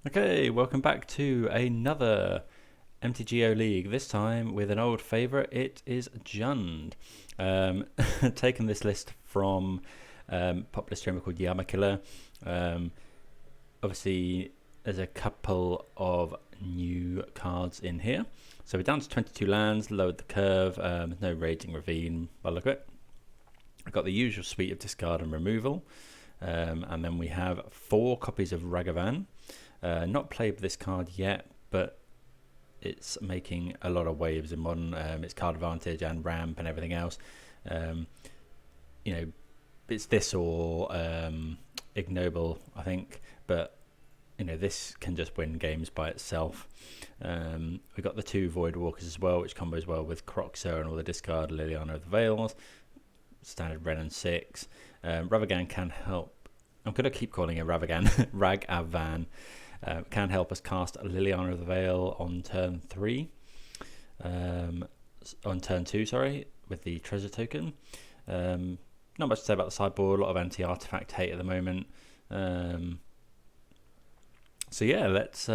Okay, welcome back to another MTGO League, this time with an old favourite. It is Jund. Taken this list from popular streamer called Yamakiller. Obviously, there's a couple of new cards in here. So we're down to 22 lands, lowered the curve, there's no Raging Ravine by the look of it. We've got the usual suite of discard and removal. And then we have 4 copies of Ragavan. Not played this card yet, but it's making a lot of waves in Modern. It's card advantage and ramp and everything else. You know, it's this or ignoble, I think, but you know, this can just win games by itself. We've got the 2 Voidwalkers as well, which combos well with Kroxa and all the discard Liliana of the Veils. Standard Wrenn and Six. Ragavan can help. I'm going to keep calling it Ragavan. Ragavan. Can help us cast Liliana of the Veil on turn 3. On turn 2, sorry, with the treasure token. Not much to say about the sideboard. A lot of anti-artifact hate at the moment. So yeah, let's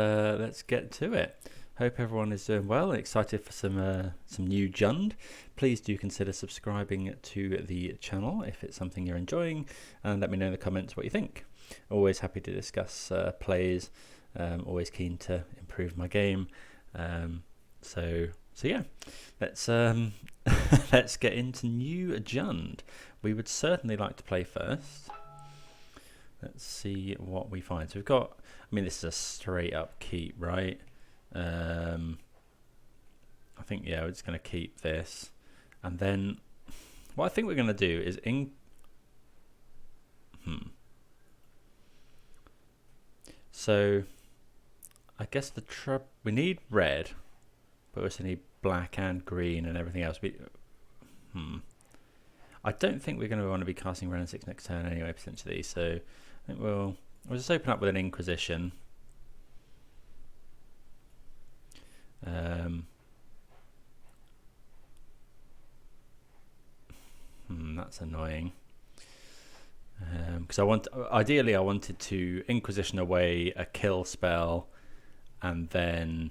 get to it. Hope everyone is doing well and excited for some new Jund. Please do consider subscribing to the channel if it's something you're enjoying, and let me know in the comments what you think. Always happy to discuss plays. Always keen to improve my game. So yeah, let's let's get into new Jund. We would certainly like to play first. Let's see what we find. So we've got. I mean, this is a straight up keep, right? I think, yeah, we're just going to keep this. And then what I think we're going to do is So I guess we need red, but we also need black and green and everything else. I don't think we're going to want to be casting Wrenn and Six next turn anyway, potentially. So I think we'll just open up with an Inquisition. That's annoying. Because ideally I wanted to Inquisition away a kill spell, and then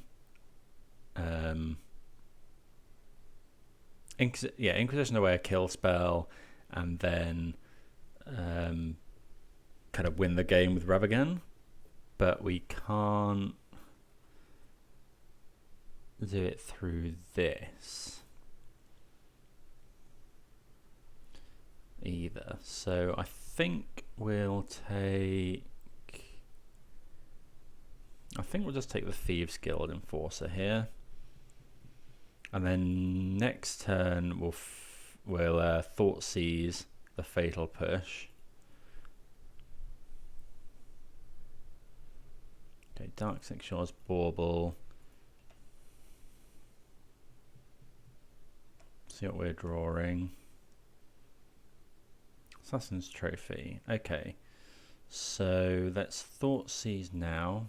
Inquisition away a kill spell, and then kind of win the game with Ragavan. But we can't do it through this either. So I think we'll just take the Thieves Guild Enforcer here, and then next turn we'll Thoughtseize the Fatal Push. Okay, Darksix Shores Bauble. See what we're drawing. Assassin's Trophy. Okay, so let's Thoughtseize now.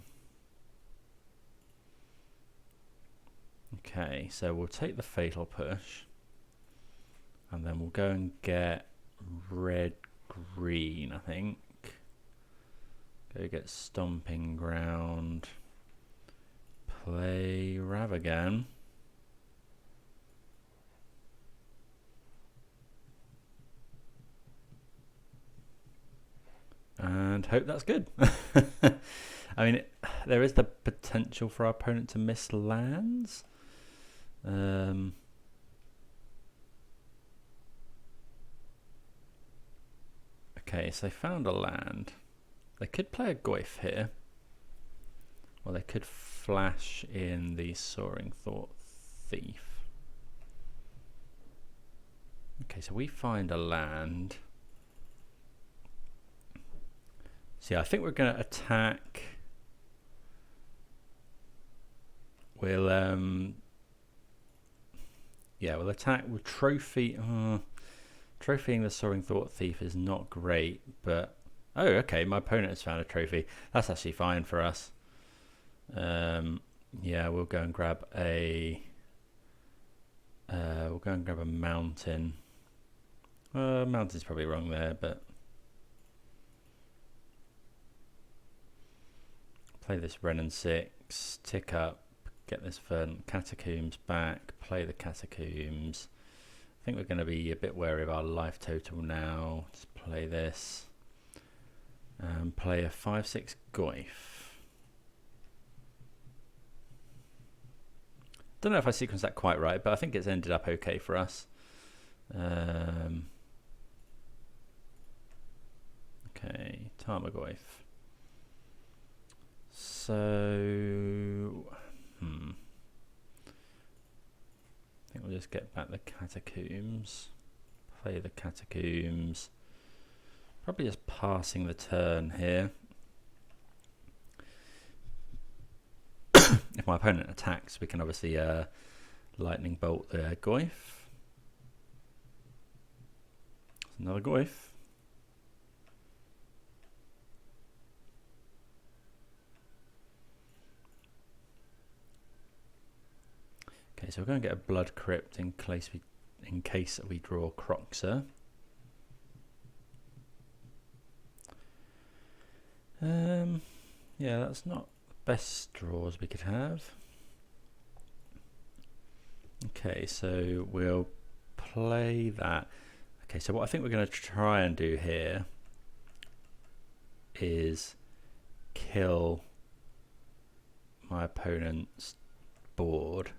Okay, so we'll take the Fatal Push, and then we'll go and get red-green, I think. Go get Stomping Ground. Play Ragavan. And hope that's good. I mean, there is the potential for our opponent to miss lands. Okay, so they found a land. They could play a Goyf here, or they could flash in the Soaring Thought Thief. Okay, so we find a land. So yeah, I think we're going to attack. We'll attack with trophy. Trophying the Soaring Thought Thief is not great, but oh, okay, my opponent has found a trophy. That's actually fine for us. Yeah, we'll go and grab a. Mountain. Mountain's probably wrong there, but Play this Wrenn and Six, tick up, get this Verdant Catacombs back, play the Catacombs. I think we're going to be a bit wary of our life total now. Just play this. Play a 5/6 Goyf. Don't know if I sequenced that quite right, but I think it's ended up okay for us. Okay, Tarmogoyf. So, I think we'll just get back the Catacombs. Play the Catacombs. Probably just passing the turn here. If my opponent attacks, we can obviously lightning bolt the Goyf. Another Goyf. Okay, so we're going to get a Blood Crypt in case we draw Kroxa. Yeah, that's not the best draws we could have. Okay, so we'll play that. Okay, so what I think we're going to try and do here is kill my opponent's board,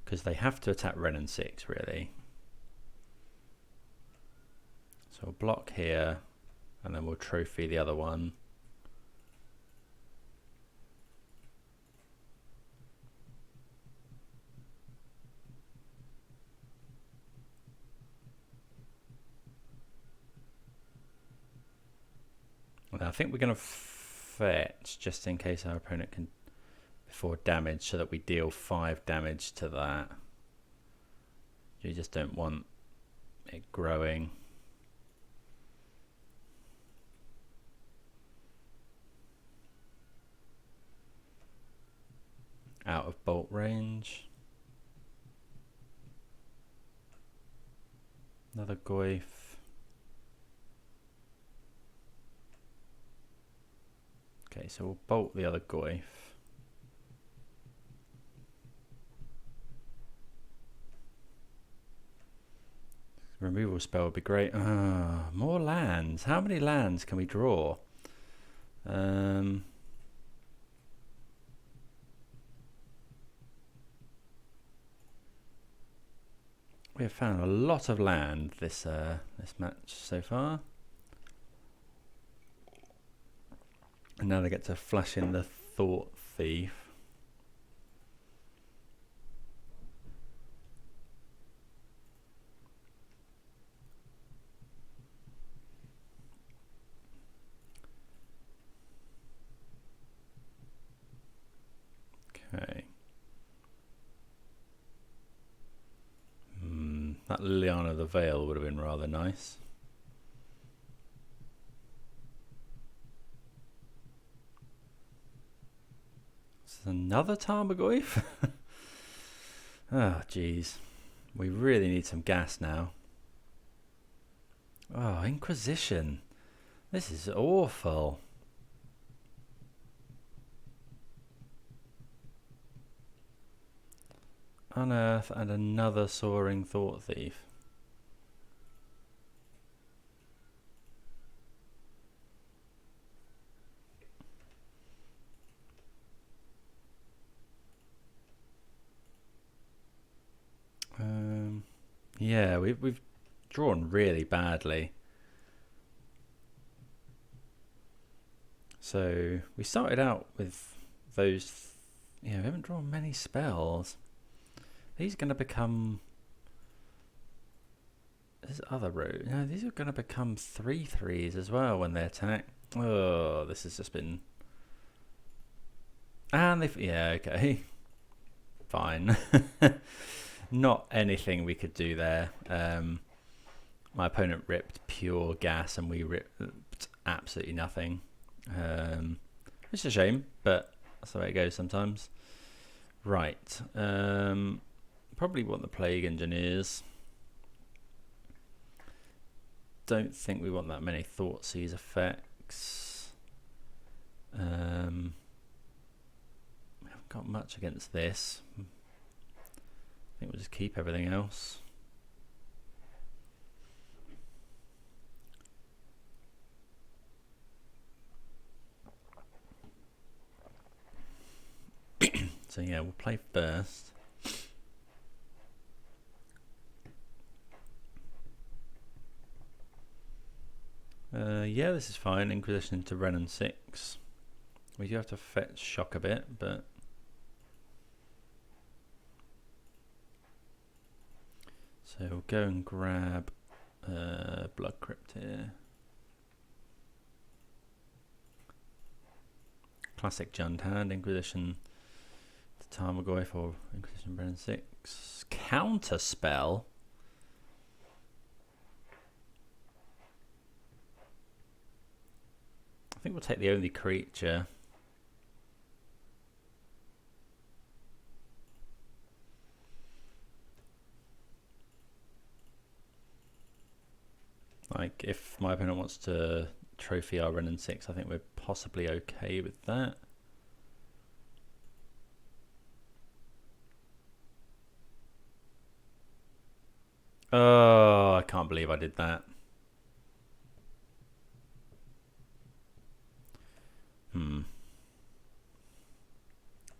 because they have to attack Wrenn and Six, really. So we'll block here, and then we'll trophy the other one. I think we're going to fetch just in case our opponent can before damage, so that we deal 5 damage to that. You just don't want it growing. Out of bolt range. Another Goyf. Okay, so we'll bolt the other Goyf. Removal spell would be great. More lands. How many lands can we draw? We have found a lot of land this match so far. And now they get to flash in the Thoughtseize. Okay. That Liliana the Veil would have been rather nice. Another Tarmogoyf? Oh, jeez. We really need some gas now. Oh, Inquisition. This is awful. Unearth and another Soaring Thoughtseize. Yeah, we've drawn really badly. So we started out with those. Yeah, we haven't drawn many spells. These are going to become. There's other road. No, these are going to become 3/3s as well when they attack. Oh, this has just been. And they've. Yeah, okay. Fine. Not anything we could do there. My opponent ripped pure gas and we ripped absolutely nothing. It's a shame, but that's the way it goes sometimes. Right. Probably want the Plague Engineers. Don't think we want that many Thoughtseize effects. got much against this. I think we'll just keep everything else. So yeah, we'll play first. Yeah, this is fine. Inquisition into Wrenn and Six. We do have to fetch shock a bit, but so we'll go and grab Blood Crypt here. Classic Jund hand, Inquisition to Tarmogoyf or Inquisition Wrenn and Six. Counter spell. I think we'll take the only creature. Like, if my opponent wants to trophy our Wrenn and Six, I think we're possibly okay with that. Oh, I can't believe I did that.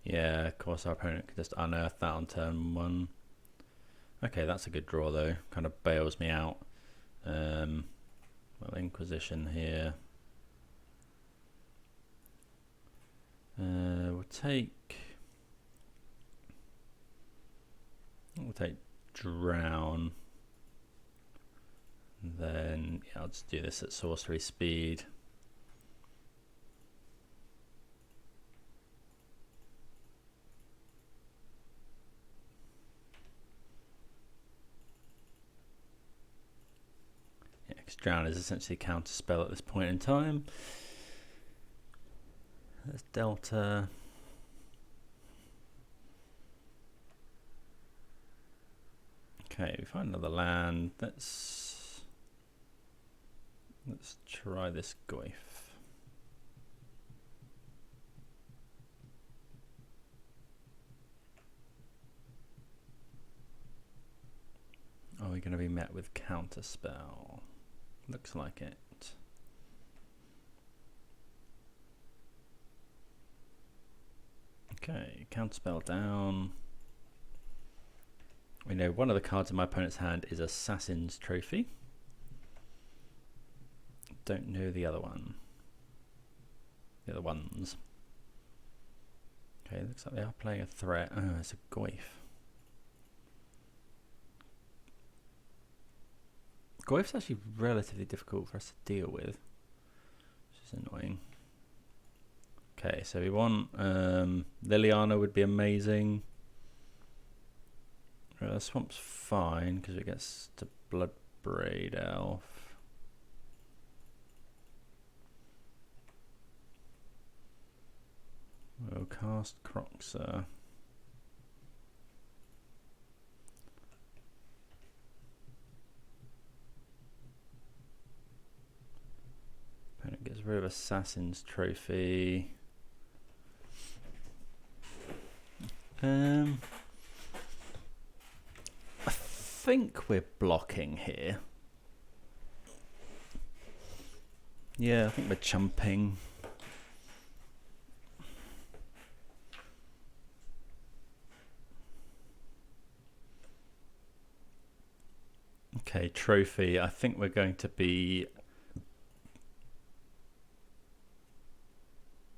Yeah, of course our opponent can just unearth that on turn 1. Okay, that's a good draw though. Kind of bails me out. Well, Inquisition here. We'll take Drown. And then yeah, I'll just do this at sorcery speed. Drown is essentially a counter spell at this point in time. There's Delta. Okay, we find another land. Let's try this Goyf. Are we going to be met with counter spell? Looks like it. Okay, counterspell down. We know one of the cards in my opponent's hand is Assassin's Trophy. Don't know the other one. The other ones. Okay, looks like they are playing a threat. Oh, it's a Goyf. Goyf's actually relatively difficult for us to deal with, which is annoying. Okay, so we want Liliana would be amazing. Swamp's fine because it gets to Bloodbraid Elf. We'll cast Kroxa. Opponent gets rid of Assassin's Trophy. I think we're blocking here. Yeah, I think we're chumping. Okay, trophy. I think we're going to be...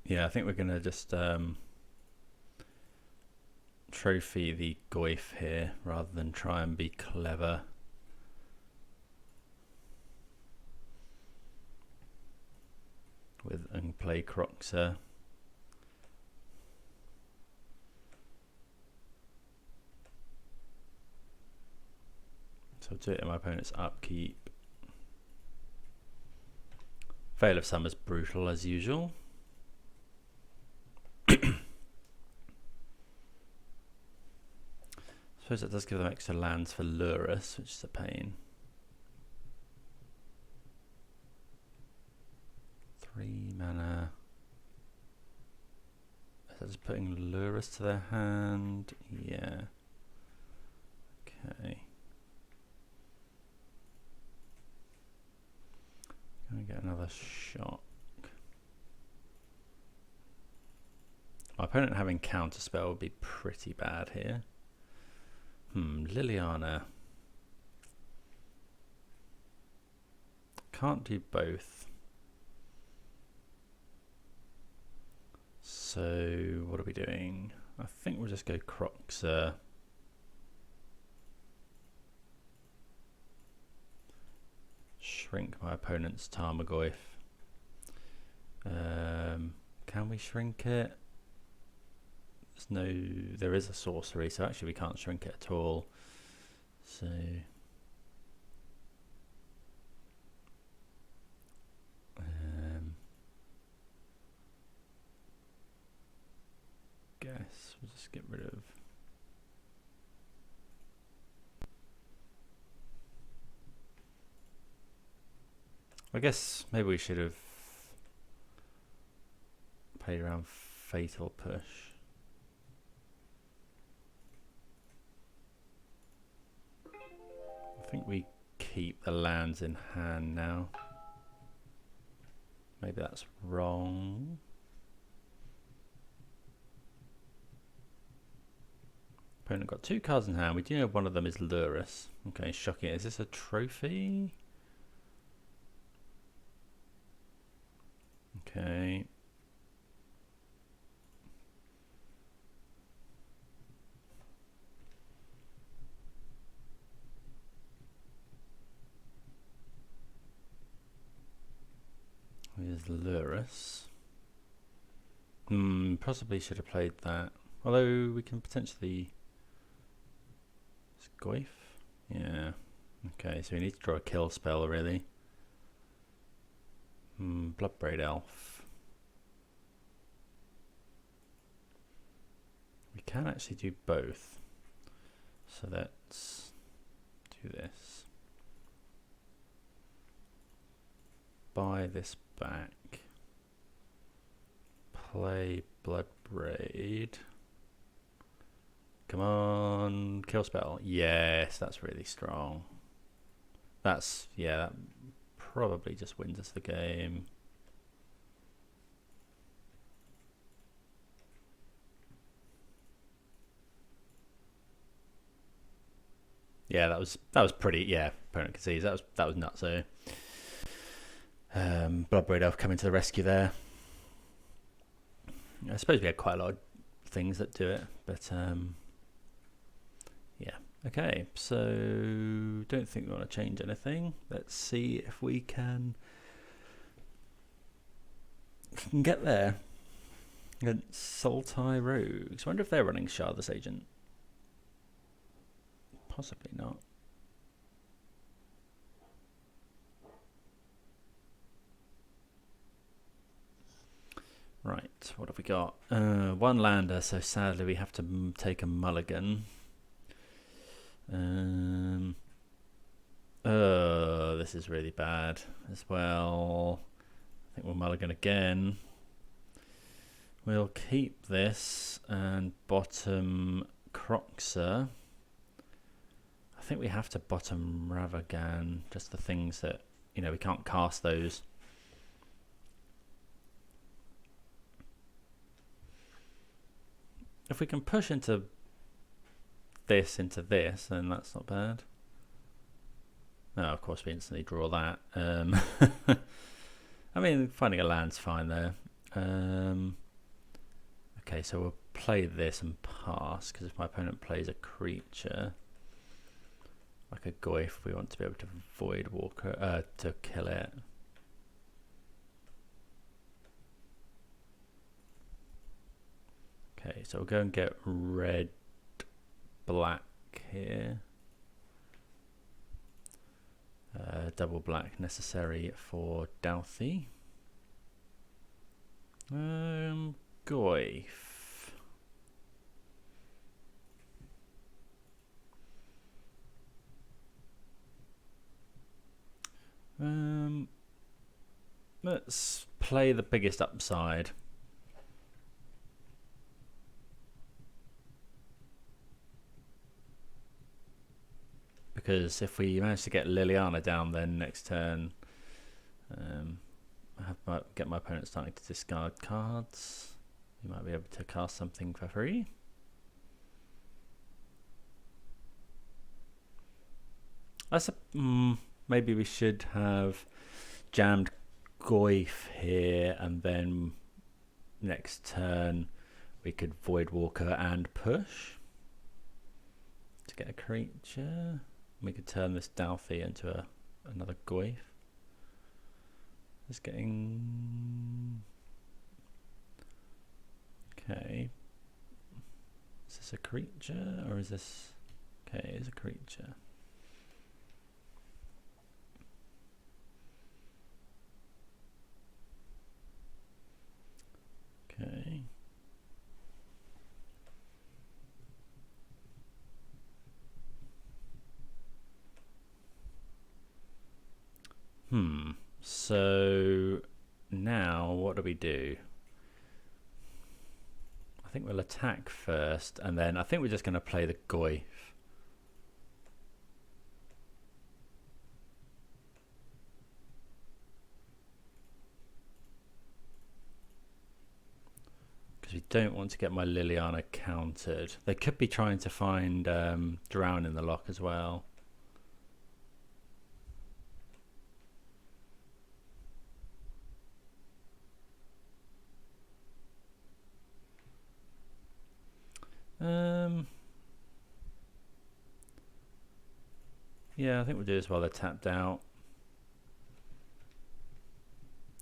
Yeah, I think we're going to just trophy the Goyf here rather than try and be clever. And play Kroxa. So I'll do it in my opponent's upkeep. Veil of Summer's brutal as usual. I suppose it does give them extra lands for Lurus, which is a pain. 3 mana. So just putting Lurus to their hand. Yeah. Okay. Gonna get another shock. My opponent having counterspell would be pretty bad here. Liliana. Can't do both. So what are we doing? I think we'll just go Kroxa. Shrink my opponent's Tarmogoyf. Can we shrink it? There is a sorcery, so actually we can't shrink it at all. So guess we'll just get rid of I guess maybe we should have played around Fatal Push. I think we keep the lands in hand now. Maybe that's wrong. Opponent got 2 cards in hand. We do know one of them is Lurus. Okay, shocking. Is this a trophy? Okay. Here's Lurus. Possibly should have played that. Although we can potentially... Goyf? Yeah. Okay, so we need to draw a kill spell, really. Bloodbraid Elf. We can actually do both. So let's do this. Buy this back. Play Bloodbraid. Come on, kill spell. Yes, that's really strong. That's, yeah, that probably just wins us the game. Yeah, that was pretty. Yeah, opponent could see that was nuts. So, Bloodbraid Elf coming to the rescue there. I suppose we had quite a lot of things that do it, but yeah. Okay, so don't think we want to change anything. Let's see if we can get there. Sultai Rogues. I wonder if they're running Shardless Agent. Possibly not. Right, what have we got? One lander, so sadly we have to take a mulligan. This is really bad as well. I think we'll mulligan again. We'll keep this and bottom Kroxa. I think we have to bottom Ragavan, just the things that, you know, we can't cast those. If we can push into this, then that's not bad. No, of course we instantly draw that. I mean, finding a land's fine there. Okay, so we'll play this and pass, because if my opponent plays a creature, like a Goyf, we want to be able to Voidwalker, to kill it. Okay, so we'll go and get red, black here. Double black necessary for Dauthi. Goyf. Let's play the biggest upside. because if we manage to get Liliana down, then next turn, get my opponent starting to discard cards. You might be able to cast something for free. Maybe we should have jammed Goyf here, and then next turn we could Voidwalker and push to get a creature. We could turn this Dauthi into another Goyf. Just getting... Okay. Is this a creature or is this... Okay, it's a creature. Okay. So now what do we do? I think we'll attack first, and then I think we're just going to play the Goyf. Because we don't want to get my Liliana countered. They could be trying to find Drown in the Loch as well. Yeah, I think we'll do this while they're tapped out.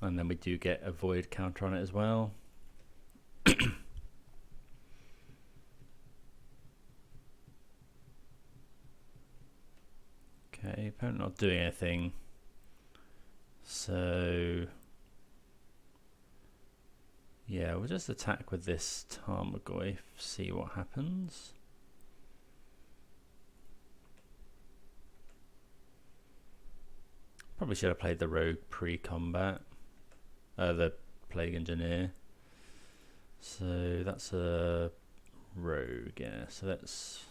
And then we do get a void counter on it as well. Okay, opponent not doing anything. So yeah, we'll just attack with this Tarmogoyf, see what happens. Probably should have played the Rogue pre-combat, the Plague Engineer. So that's a Rogue, yeah. So that's...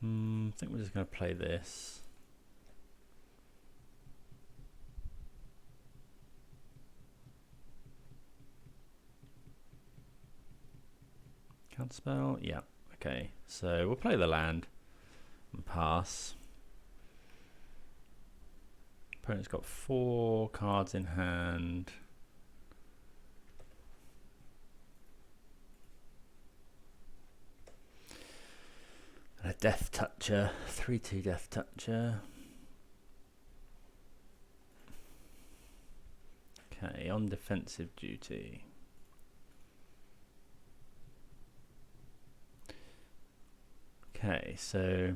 I think we're just going to play this. Counterspell? Yeah. Okay. So we'll play the land and pass. Opponent's got 4 cards in hand. And a Death Toucher. 3/2 Death Toucher. Okay, on defensive duty. Okay, so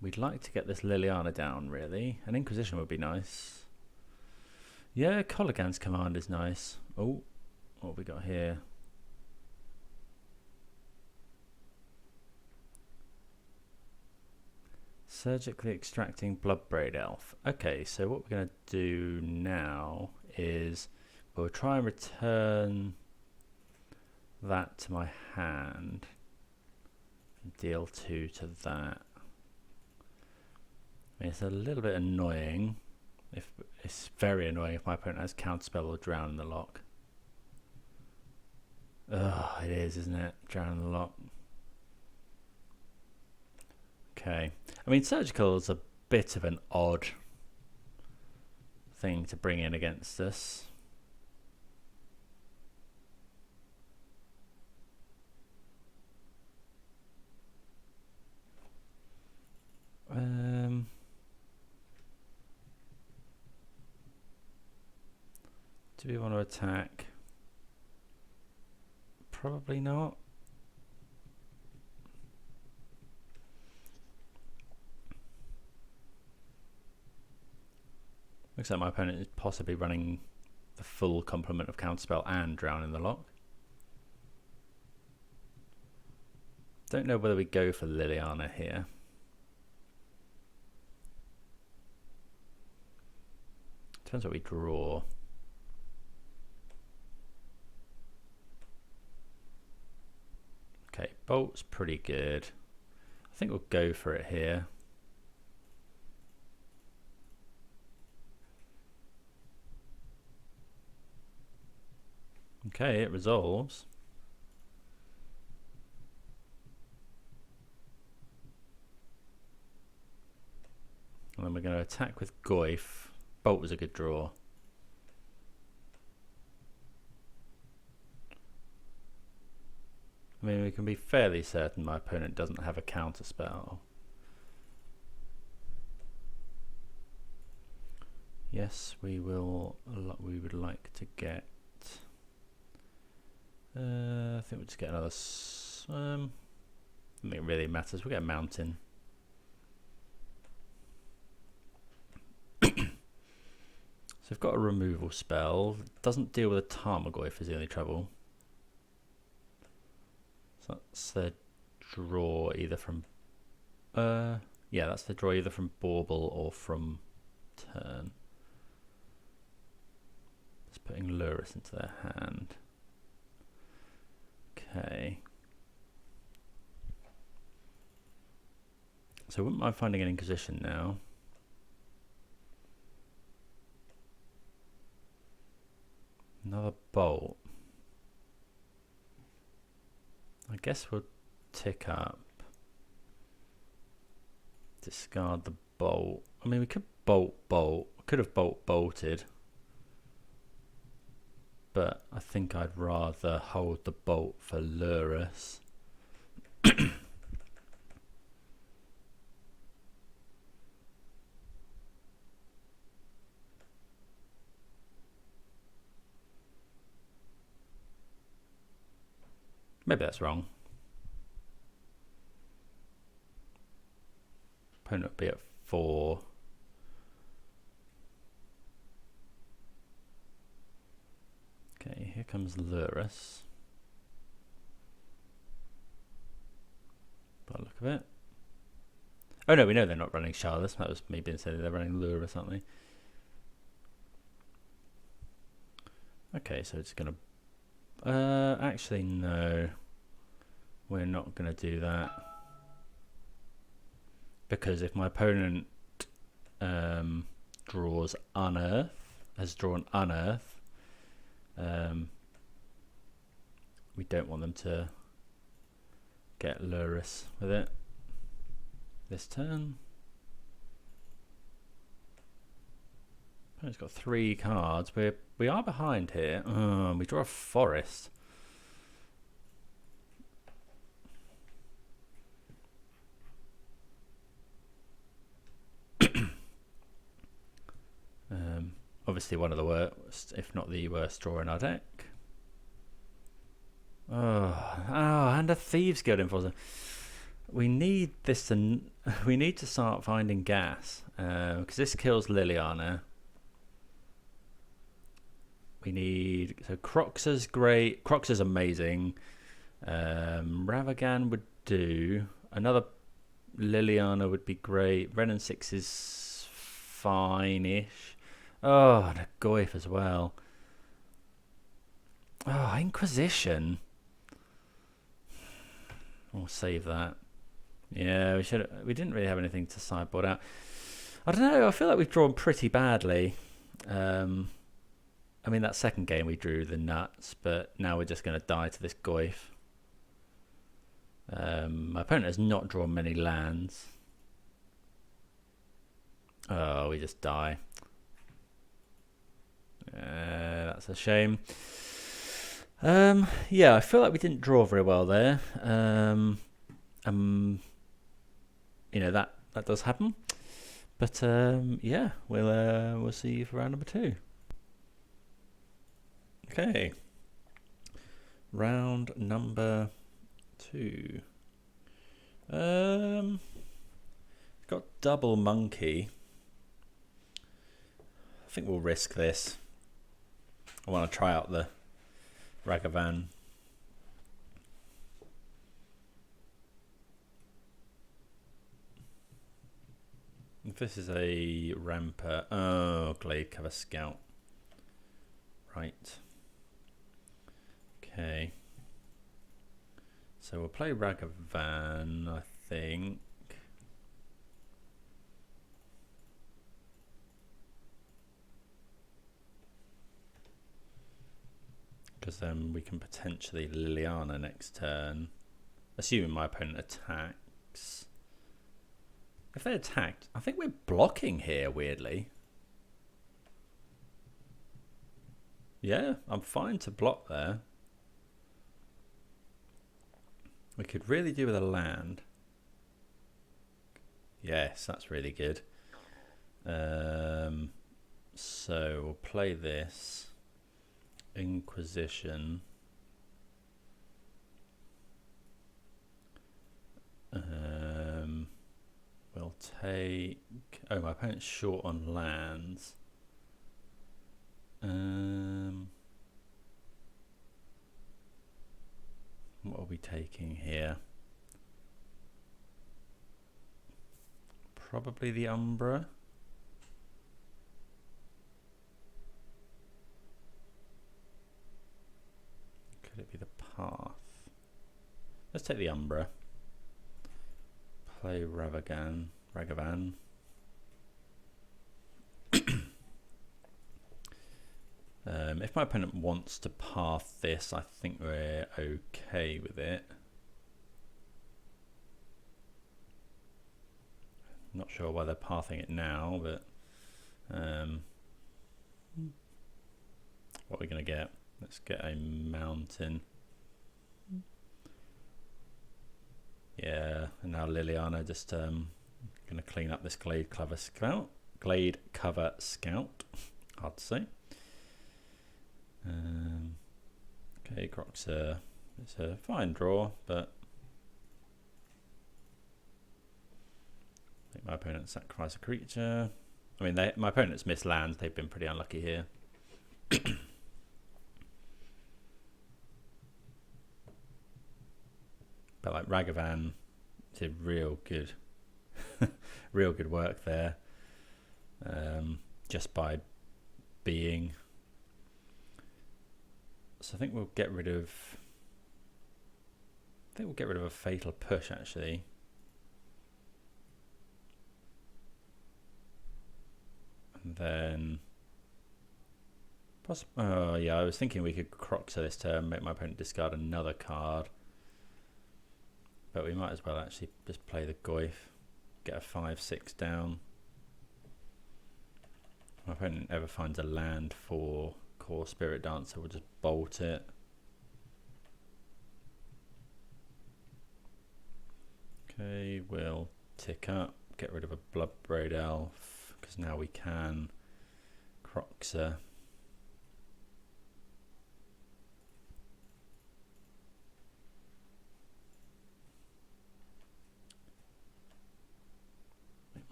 we'd like to get this Liliana down, really. An Inquisition would be nice. Yeah, Kolaghan's command is nice. Oh, what have we got here? Surgically extracting Bloodbraid Elf. Okay, so what we're going to do now is we'll try and return that to my hand. Deal 2 to that. I mean, it's a little bit annoying. It's very annoying if my opponent has Counterspell or Drown in the Loch. Ugh, it is, isn't it? Drown in the Loch. Okay. I mean, Surgical is a bit of an odd thing to bring in against us. Do we want to attack? Probably not. Looks like my opponent is possibly running the full complement of Counterspell and Drown in the Loch. Don't know whether we go for Liliana here. Depends what we draw. Okay, Bolt's pretty good. think we'll go for it here. Okay, it resolves. And then we're going to attack with Goyf. Bolt was a good draw. I mean, we can be fairly certain my opponent doesn't have a counter spell. Yes, we will. We would like to get. I think we'll just get another. I don't think it really matters. We'll get a mountain. So we've got a removal spell. Doesn't deal with a Tarmogoyf is the only trouble. So that's the draw either from. Yeah, that's the draw either from Bauble or from turn. Just putting Lurrus into their hand. Okay. So I wouldn't mind finding an Inquisition now. Another bolt. I guess we'll tick up. Discard the bolt. I mean, we could bolt. Could have bolted. But I think I'd rather hold the bolt for Lurrus. Maybe that's wrong. Opponent would be at 4. Okay, here comes Lurrus. By the look of it. Oh no, we know they're not running Charlotte's. That was me being silly. They're running Lurrus, aren't they? Okay, so it's going to... actually, no. We're not going to do that. Because if my opponent draws Unearth, has drawn Unearth, we don't want them to get Lurrus with it this turn. Opponent's got 3 cards. We are behind here. We draw a forest. Obviously one of the worst, if not the worst draw in our deck. Oh, and a Thieves Guild Enforcer. We need this to. We need to start finding gas because this kills Liliana. We need Kroxa's great. Kroxa's amazing. Ragavan would do. Another Liliana would be great. Wrenn and Six is fine-ish. Oh, and a Goyf as well. Oh, Inquisition. We'll save that. Yeah, we should. We didn't really have anything to sideboard out. I don't know. I feel like we've drawn pretty badly. I mean, that second game we drew the nuts, but now we're just going to die to this Goyf. My opponent has not drawn many lands. Oh, we just die. That's a shame. Yeah, I feel like we didn't draw very well there. You know, that does happen. But yeah, we'll see you for round number 2. Okay. Round number 2. Got double monkey. I think we'll risk this. I want to try out the Ragavan. If this is a ramper, oh, Glade Cover Scout. Right. Okay. So we'll play Ragavan, I think. because then we can potentially Liliana next turn, assuming my opponent attacks. If they attacked, I think we're blocking here, weirdly. Yeah, I'm fine to block there. We could really do with a land. Yes, that's really good. So we'll play this. Inquisition. We'll take... Oh, my opponent's short on lands. What are we taking here? Probably the Umbra. Could it be the Path? Let's take the Umbra. Play Ragavan. If my opponent wants to path this, I think we're okay with it. Not sure why they're pathing it now, but what are we going to get? Let's get a mountain. Yeah, and now Liliana just going to clean up this Glade Cover Scout. Hard to say. Okay, Kroxa. It's a fine draw, but I think my opponent sacrificed a creature. I mean, my opponent's missed lands. They've been pretty unlucky here. But like Ragavan did real good, real good work there. Just by being. So I think we'll get rid of. I think we'll get rid of a Fatal Push actually. And then. Oh yeah, I was thinking we could Kroxa this turn, make my opponent discard another card. But we might as well actually just play the Goyf, get a 5/6 down. If my opponent ever finds a land for Core Spirit Dancer, we'll just bolt it. Okay, we'll tick up, get rid of a Bloodbraid Elf, because now we can Kroxa.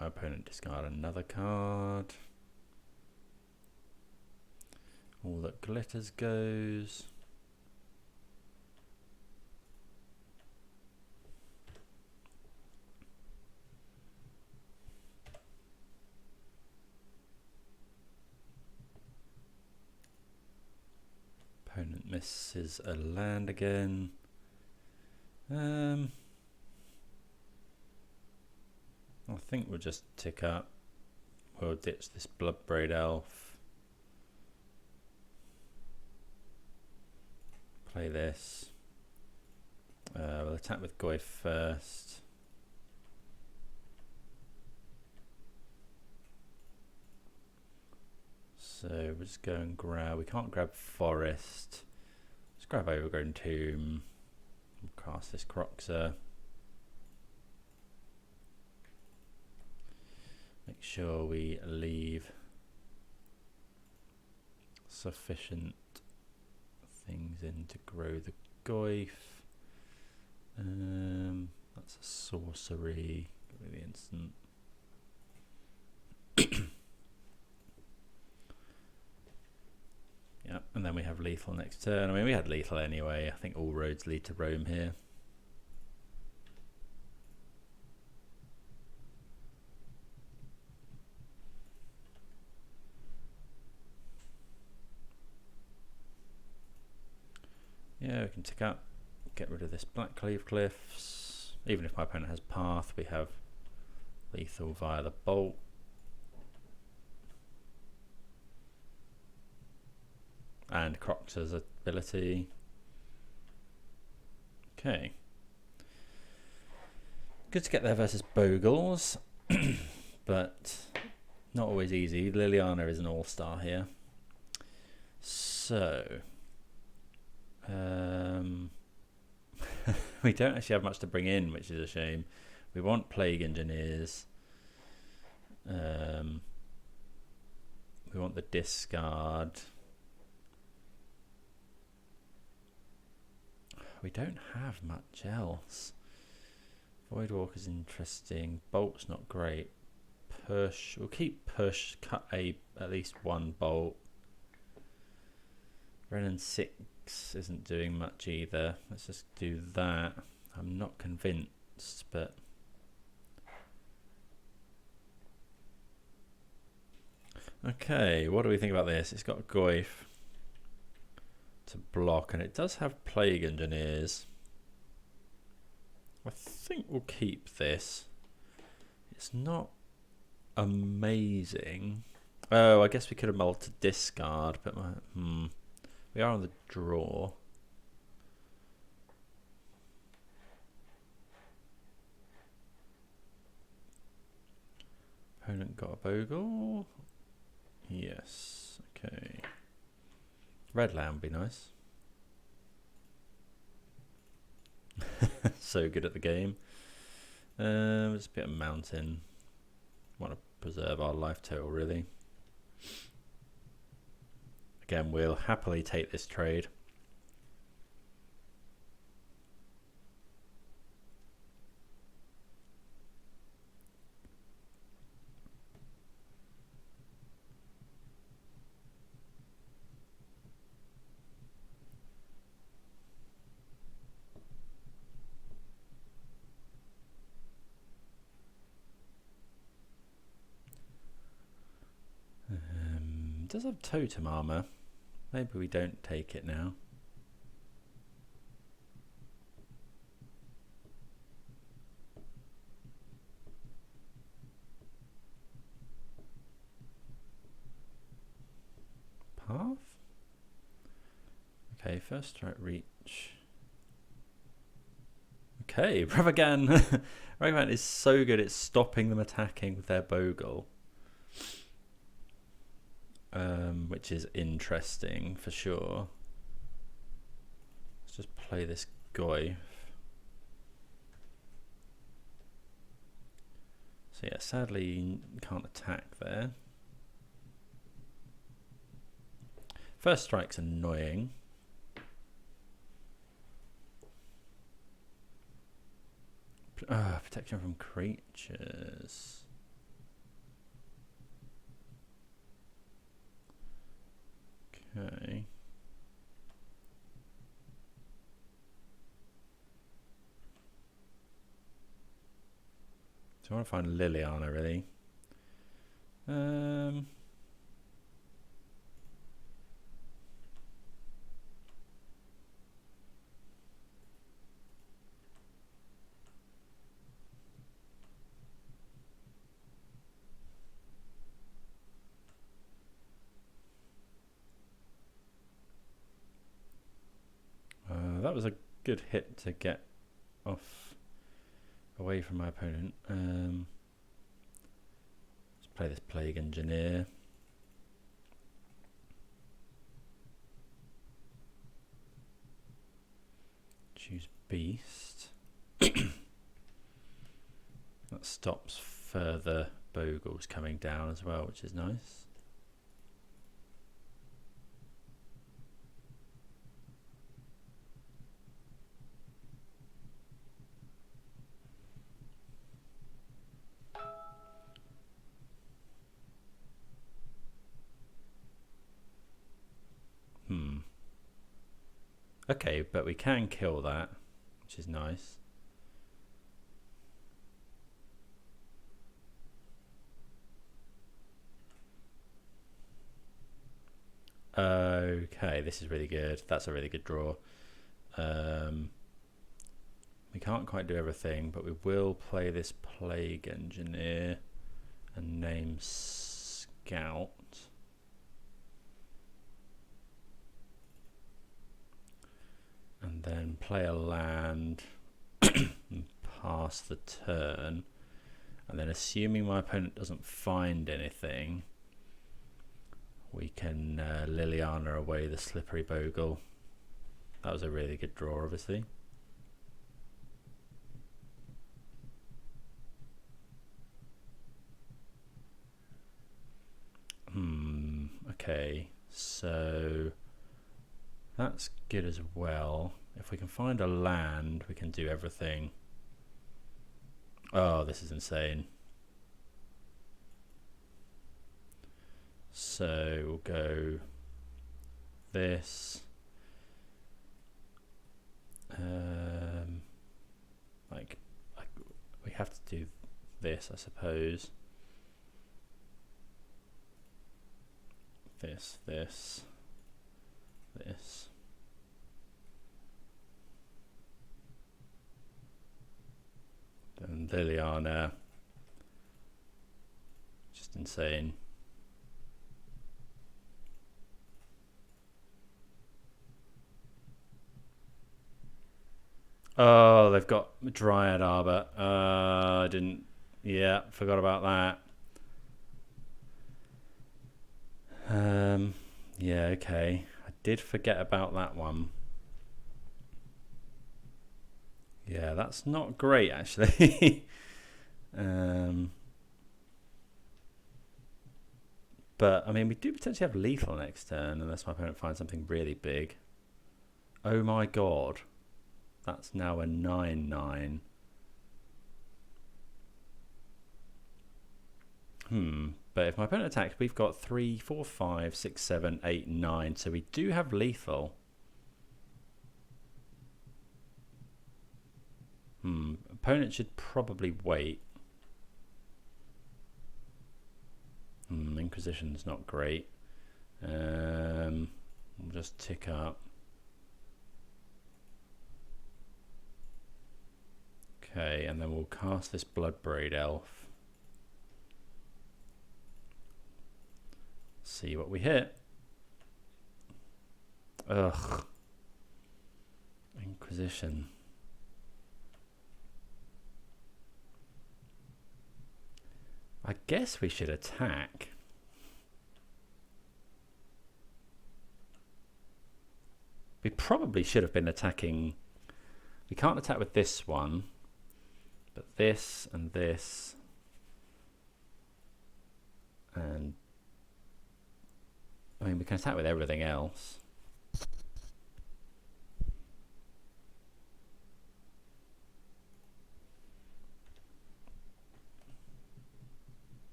My opponent discard another card. All that glitters goes. Opponent misses a land again. I think we'll just tick up. We'll ditch this Bloodbraid Elf. Play this. We'll attack with Goyf first. So we'll just go and grab. We can't grab Forest. Let's grab Overgrown Tomb. We'll cast this Kroxa. Make sure we leave sufficient things in to grow the Goyf. That's a sorcery. Give me the instant. Yeah, and then we have lethal next turn. I mean, we had lethal anyway. I think all roads lead to Rome here. Yeah, we can tick up, get rid of this Blackcleave Cliffs. Even if my opponent has Path, we have lethal via the Bolt. and Kroxa's ability. Okay. Good to get there versus Bogles, but not always easy. Liliana is an all-star here. So, we don't actually have much to bring in, which is a shame. We want Plague Engineers. We want the discard. We don't have much else. Voidwalker's interesting. Bolt's not great. Push. We'll keep push. Cut at least one bolt. Wrenn and Six isn't doing much either. Let's just do that. I'm not convinced, but okay. What do we think about this? It's got Goyf to block, and it does have Plague Engineers. I think we'll keep this. It's not amazing. Oh, I guess we could have mulled to discard, but we are on the draw. Opponent got a Bogle. Yes. Okay. Red land would be nice. So good at the game. Just a bit of mountain. Want to preserve our life total, really. Again, we'll happily take this trade. It does have totem armor. Maybe we don't take it now. Path? Okay, first strike reach. Okay, Ragavan. Ragavan is so good at stopping them attacking with their Bogle. Which is interesting for sure. Let's just play this Goyf. So yeah, sadly you can't attack there. First strike's annoying. Protection from creatures. Okay. So I want to find Liliana, really. That was a good hit to get off away from my opponent. Let's play this Plague Engineer. Choose Beast. That stops further Bogles coming down as well, which is nice. Okay, but we can kill that, which is nice. Okay, this is really good. That's a really good draw. We can't quite do everything, but we will play this Plague Engineer and name Scout. play a land and pass the turn, and then assuming my opponent doesn't find anything, we can Liliana away the Slippery Bogle. That was a really good draw, obviously. Okay, so that's good as well. If we can find a land, we can do everything. Oh, this is insane. So we'll go this. Like we have to do this, I suppose. This. And Liliana. Just insane. Oh, they've got Dryad Arbor. I didn't. Yeah, forgot about that. Yeah, okay. I did forget about that one. Yeah, that's not great, actually. But, I mean, we do potentially have lethal next turn, unless my opponent finds something really big. Oh my god. That's now a 9/9. But if my opponent attacks, we've got 3, 4, 5, 6, 7, 8, 9. So we do have lethal. Opponent should probably wait. Inquisition's not great. We'll just tick up. Okay, and then we'll cast this Bloodbraid Elf. See what we hit. Ugh. Inquisition. I guess we should attack. We probably should have been attacking. We can't attack with this one, but this and this. And I mean, we can attack with everything else.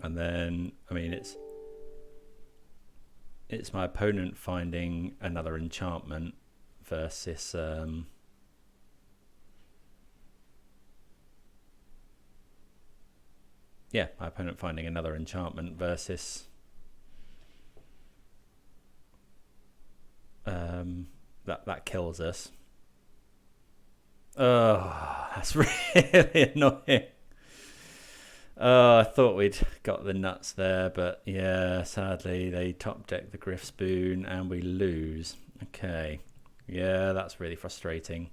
And then, I mean, it's my opponent finding another enchantment versus yeah, my opponent finding another enchantment versus that kills us. Oh, that's really annoying. I thought we'd got the nuts there, but yeah, sadly they top deck the Griff Spoon and we lose. Okay, yeah, that's really frustrating.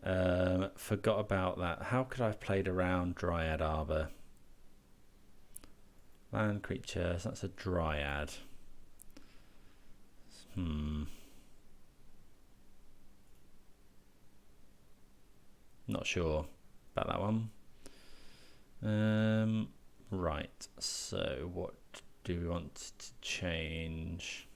Forgot about that. How could I have played around Dryad Arbor? Land creature, so that's a Dryad. Not sure about that one. Right, so what do we want to change?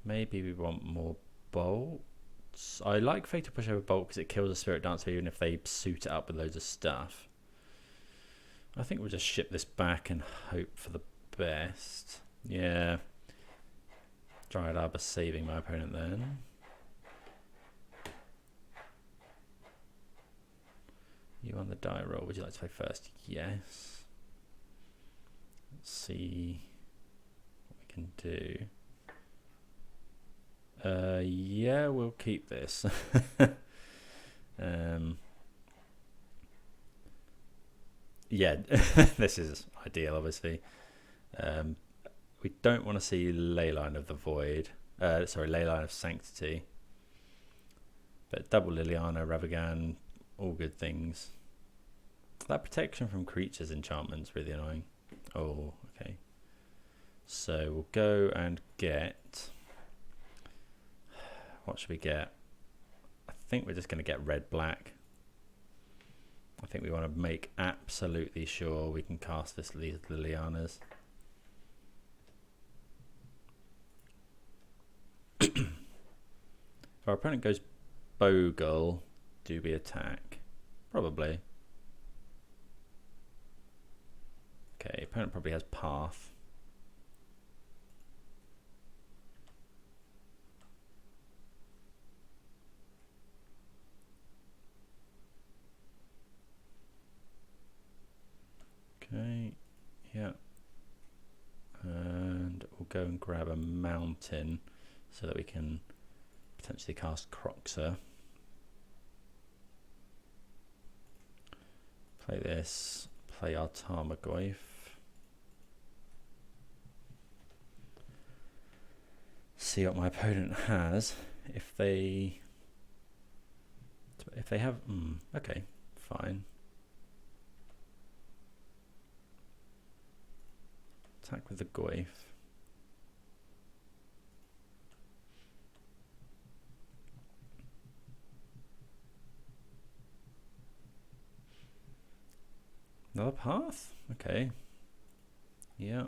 Maybe we want more bolts. I like Fatal Pushover Bolt because it kills a Spirit Dancer even if they suit it up with loads of stuff. I think we'll just ship this back and hope for the best. Yeah. Dryad Arbor saving my opponent then. You on the die roll. Would you like to play first? Yes. Let's see what we can do. Yeah, we'll keep this. Yeah, this is ideal, obviously. we don't want to see Leyline of the Void. Sorry, Leyline of Sanctity. But double Liliana, Ragavan, all good things. That protection from creatures enchantment's really annoying. Oh, okay. So we'll go and get... What should we get? I think we're just going to get red-black. I think we want to make absolutely sure we can cast these Lilianas. If our opponent goes Bogle, do we attack? Probably. Okay, opponent probably has Path. Okay, yeah. And we'll go and grab a mountain so that we can potentially cast Kroxa. Play this, play our Tarmogoyf. See what my opponent has. If they have, okay, fine. Attack with the Goyf. Another path? Okay. Yeah.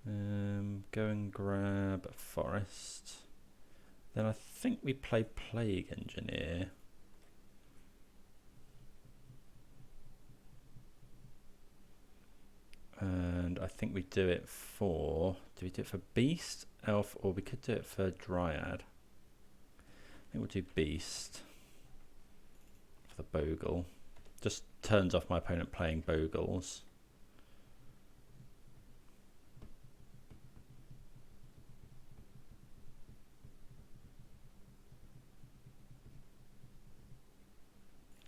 Go and grab a forest. Then I think we play Plague Engineer. And I think we do it for... Do we do it for Beast, Elf, or we could do it for Dryad? I think we'll do Beast for the Bogle. Just turns off my opponent playing Bogles.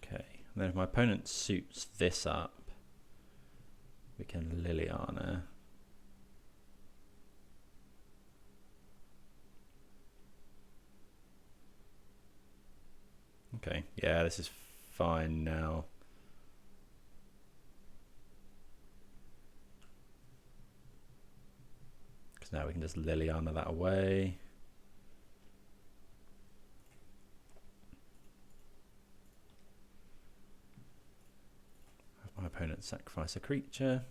Okay, and then if my opponent suits this up, we can Liliana. Okay, yeah, this is fine now. Because now we can just Liliana that away. Have my opponent sacrifice a creature.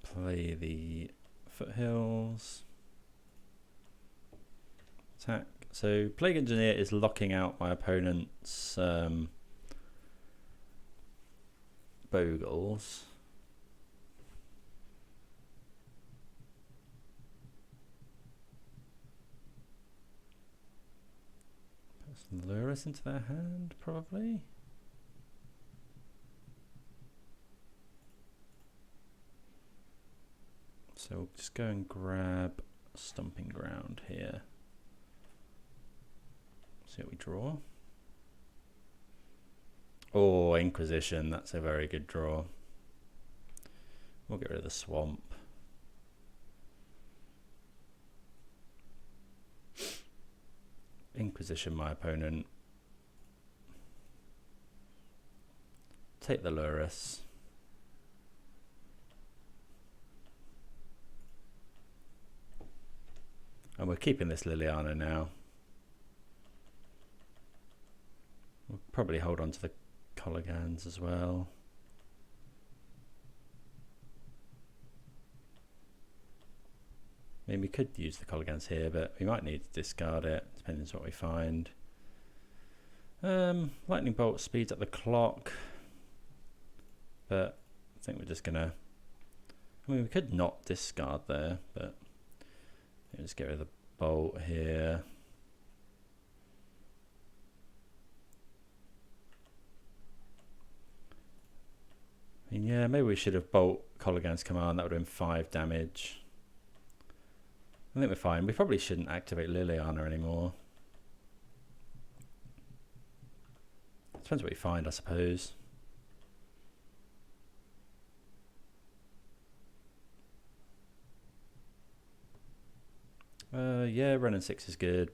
Play the Foothills. Attack. So Plague Engineer is locking out my opponent's Bogles. Put some Lurus into their hand, probably. So we'll just go and grab Stomping Ground here. See what we draw. Oh, Inquisition, that's a very good draw. We'll get rid of the swamp. Inquisition my opponent. Take the Lurus. And we're keeping this Liliana now. We'll probably hold on to the Kolaghans as well. I mean, we could use the Kolaghans here, but we might need to discard it, depending on what we find. Lightning Bolt speeds up the clock. But I think we're just going to... I mean, we could not discard there, but... Let's get rid of the bolt here. I mean, yeah, maybe we should have bolt Kolaghan's Command. That would have been 5 damage. I think we're fine. We probably shouldn't activate Liliana anymore. Depends what we find, I suppose. Yeah, Wrenn and Six is good.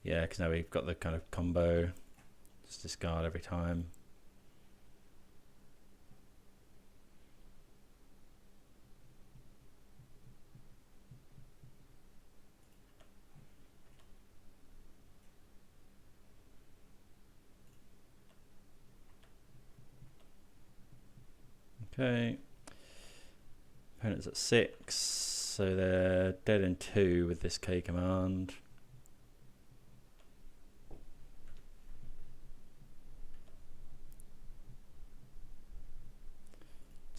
Yeah, because now we've got the kind of combo. Just discard every time. Okay. Opponent's at 6, so they're dead in 2 with this K command.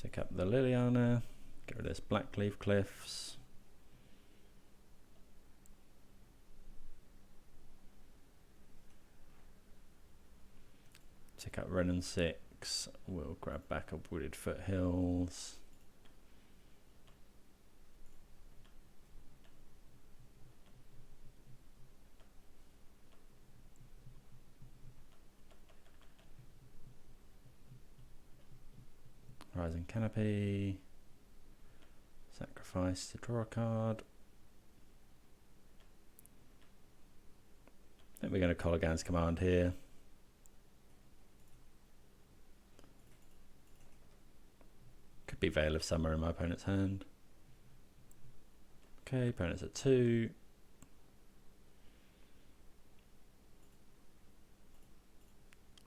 Take up the Liliana, get rid of this Blackcleave Cliffs. Take up Wrenn and Six, we'll grab back up Wooded Foothills. Rising Canopy, sacrifice to draw a card. I think we're going to Kolaghan's command here. Could be Veil of Summer in my opponent's hand. Okay, opponent's at 2.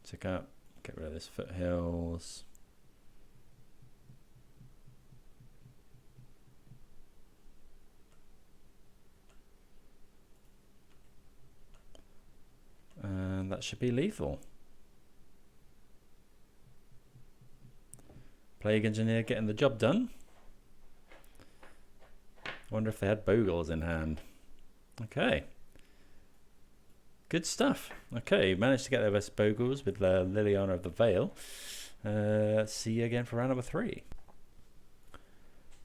Tick up, get rid of this Foothills. And that should be lethal. Plague Engineer getting the job done. Wonder if they had Bogles in hand. Okay. Good stuff. Okay, managed to get their best Bogles with Liliana of the Veil. See you again for round number 3.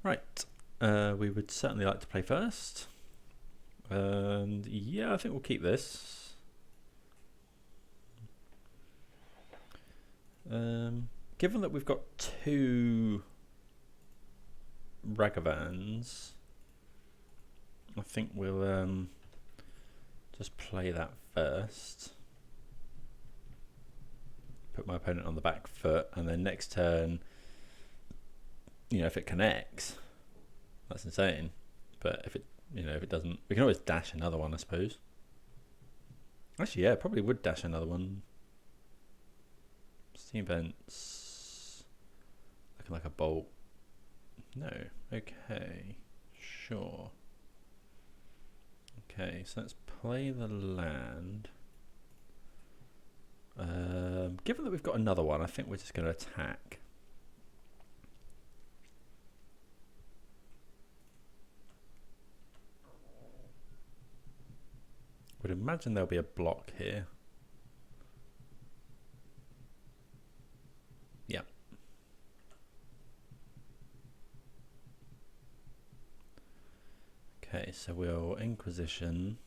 Right. We would certainly like to play first. And yeah, I think we'll keep this. Given that we've got 2 Ragavans, I think we'll just play that first. Put my opponent on the back foot, and then next turn, you know, if it connects, that's insane. But if it, you know, if it doesn't, we can always dash another one, I suppose. Actually, yeah, probably would dash another one. Steam Vents, looking like a bolt. No, okay, sure. Okay, so let's play the land. Given that we've got another one, I think we're just going to attack. Would imagine there'll be a block here. Yeah. Okay, so we'll Inquisition.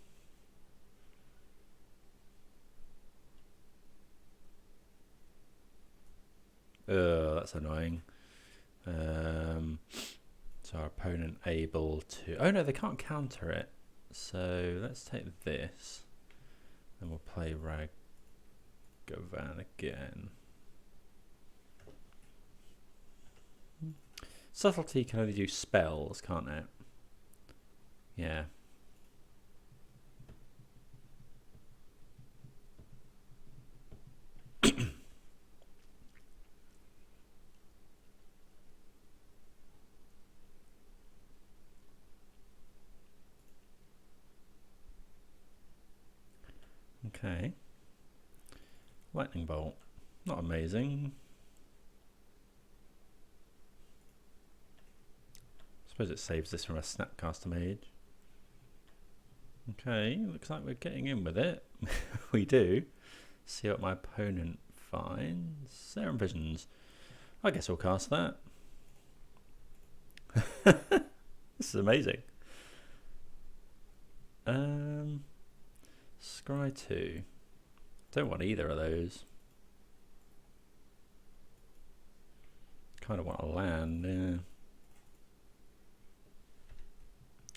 That's annoying. So our opponent able to... Oh no, they can't counter it. So let's take this. And we'll play Ragavan again. Subtlety can only do spells, can't it? Yeah. Okay. Lightning Bolt. Not amazing. Suppose it saves this from a Snapcaster Mage. Okay, looks like we're getting in with it. We do. See what my opponent fine. Serum Visions. I guess we'll cast that. This is amazing. Scry 2. Don't want either of those. Kind of want a land, yeah.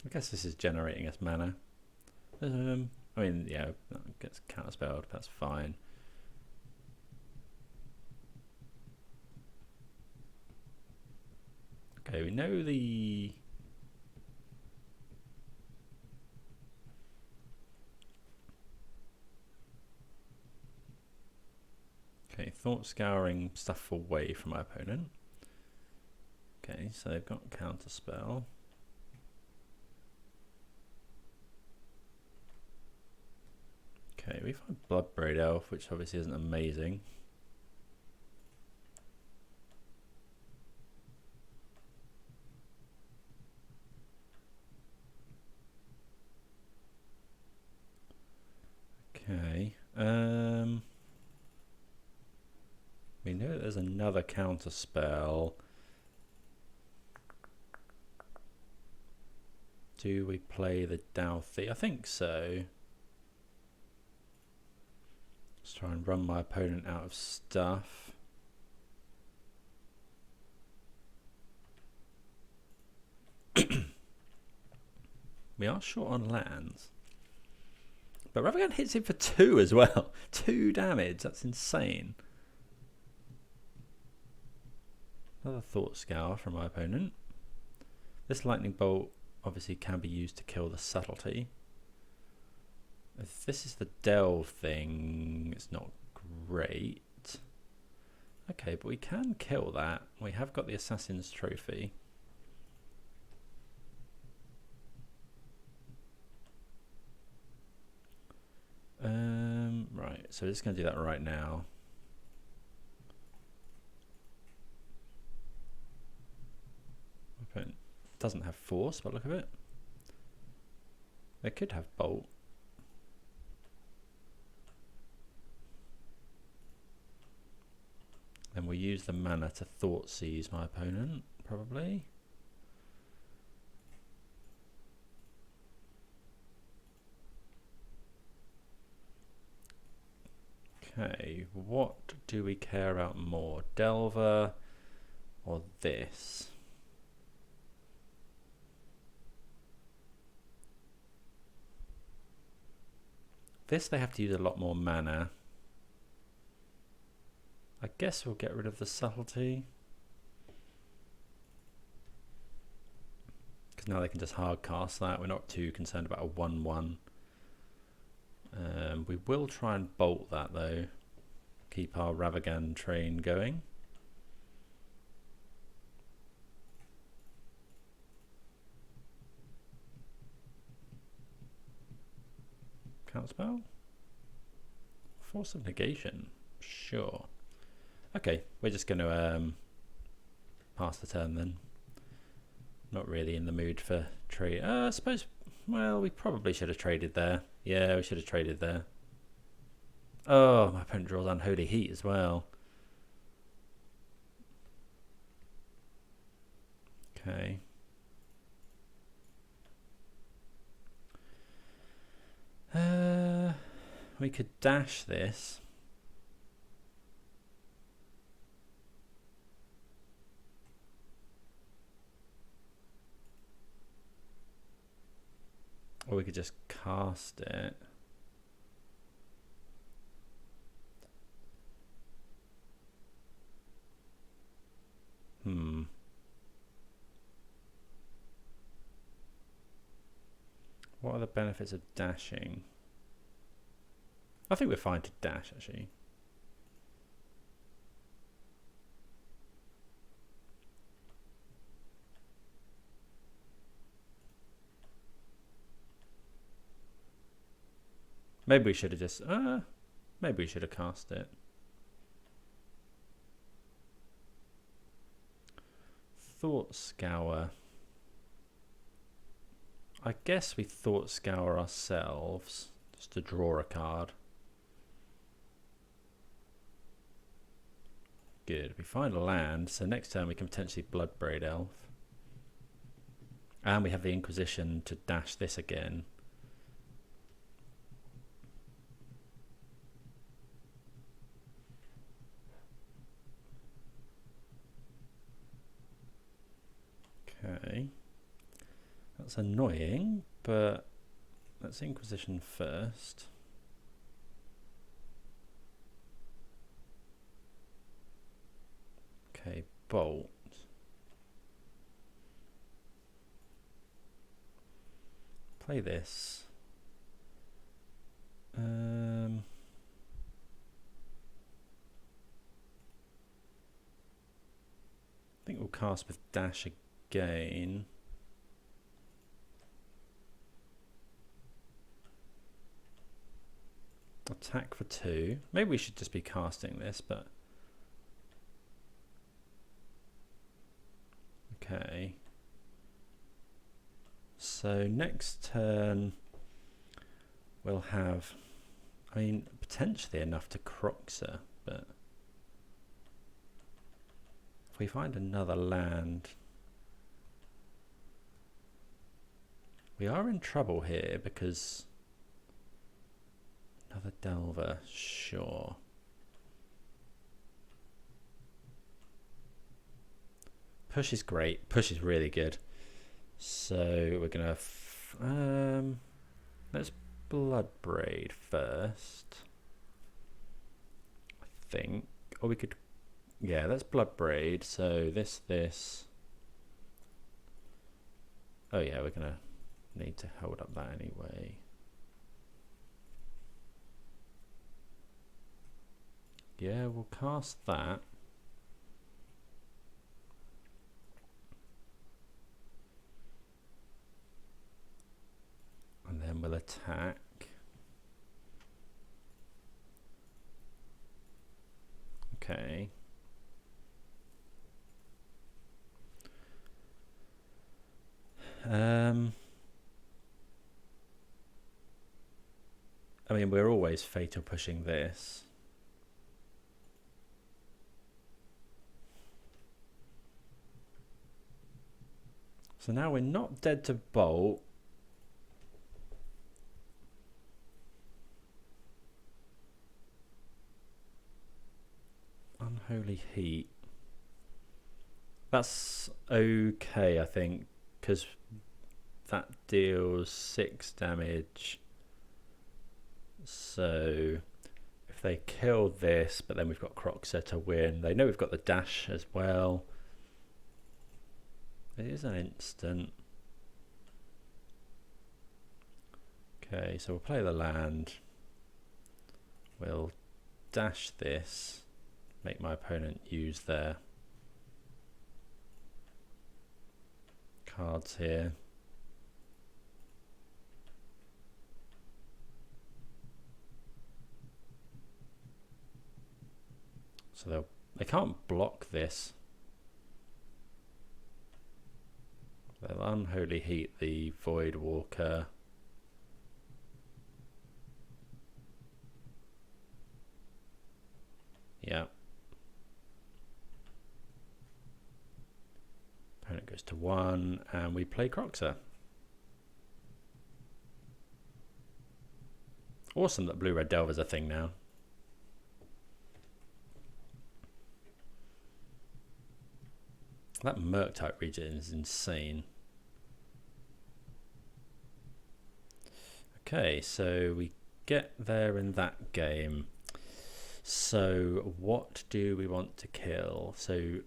I guess this is generating us mana. I mean, yeah, that gets counterspelled, that's fine. Okay, we know the... Okay, Thought Scouring stuff away from my opponent. Okay, so they've got counterspell. Okay, we find Bloodbraid Elf, which obviously isn't amazing. Okay, we know that there's another counterspell. Do we play the Dauthi? I think so. Let's try and run my opponent out of stuff. We are short on lands. But Ragavan hits him for 2 as well. 2 damage, that's insane. Another Thought Scour from my opponent. This Lightning Bolt obviously can be used to kill the Subtlety. If this is the Delve thing, it's not great. Okay, but we can kill that. We have got the Assassin's Trophy. Right, so we're just going to do that right now. Opponent doesn't have Force by the look of it. They could have Bolt. Then we'll use the mana to Thoughtseize my opponent, probably. Okay, what do we care about more? Delver or this? This they have to use a lot more mana. I guess we'll get rid of the Subtlety. Because now they can just hard cast that. We're not too concerned about a 1-1. We will try and bolt that though. Keep our Ragavan train going. Counterspell? Force of Negation. Sure. Okay, we're just going to pass the turn then. Not really in the mood for trade. I suppose, well, we probably should have traded there. Yeah, we should have traded there. Oh, my opponent draws Unholy Heat as well. Okay. We could dash this. Or we could just cast it. What are the benefits of dashing? I think we're fine to dash, actually. Maybe we should have just... maybe we should have cast it. Thought Scour. I guess we Thought Scour ourselves just to draw a card. good. We find a land, so next turn we can potentially Bloodbraid Elf. And we have the Inquisition to dash this again. Okay. That's annoying, but let's Inquisition first. Okay, Bolt. Play this. I think we'll cast with dash again. Attack for 2. Maybe we should just be casting this, but okay. So next turn we'll have, I mean, potentially enough to Kroxa, but if we find another land, we are in trouble here because another Delver, sure. Push is great. Push is really good. So we're gonna let's Bloodbraid first, I think, or we could, yeah, let's Bloodbraid. So this. Oh yeah, we're gonna need to hold up that anyway. Yeah, we'll cast that. And then we'll attack. Okay. I mean, we're always fatal pushing this. So now we're not dead to Bolt. Unholy Heat. That's okay, I think, because that deals 6 damage. So if they kill this, but then we've got Kroxa to win. They know we've got the dash as well. It is an instant. Okay, so we'll play the land. We'll dash this. Make my opponent use their cards here. So they can't block this. They'll Unholy Heat the Voidwalker. Yeah. Opponent goes to 1, and we play Kroxa. Awesome that Blue-Red Delver's a thing now. That Murktide region is insane. Okay, so we get there in that game. So what do we want to kill? So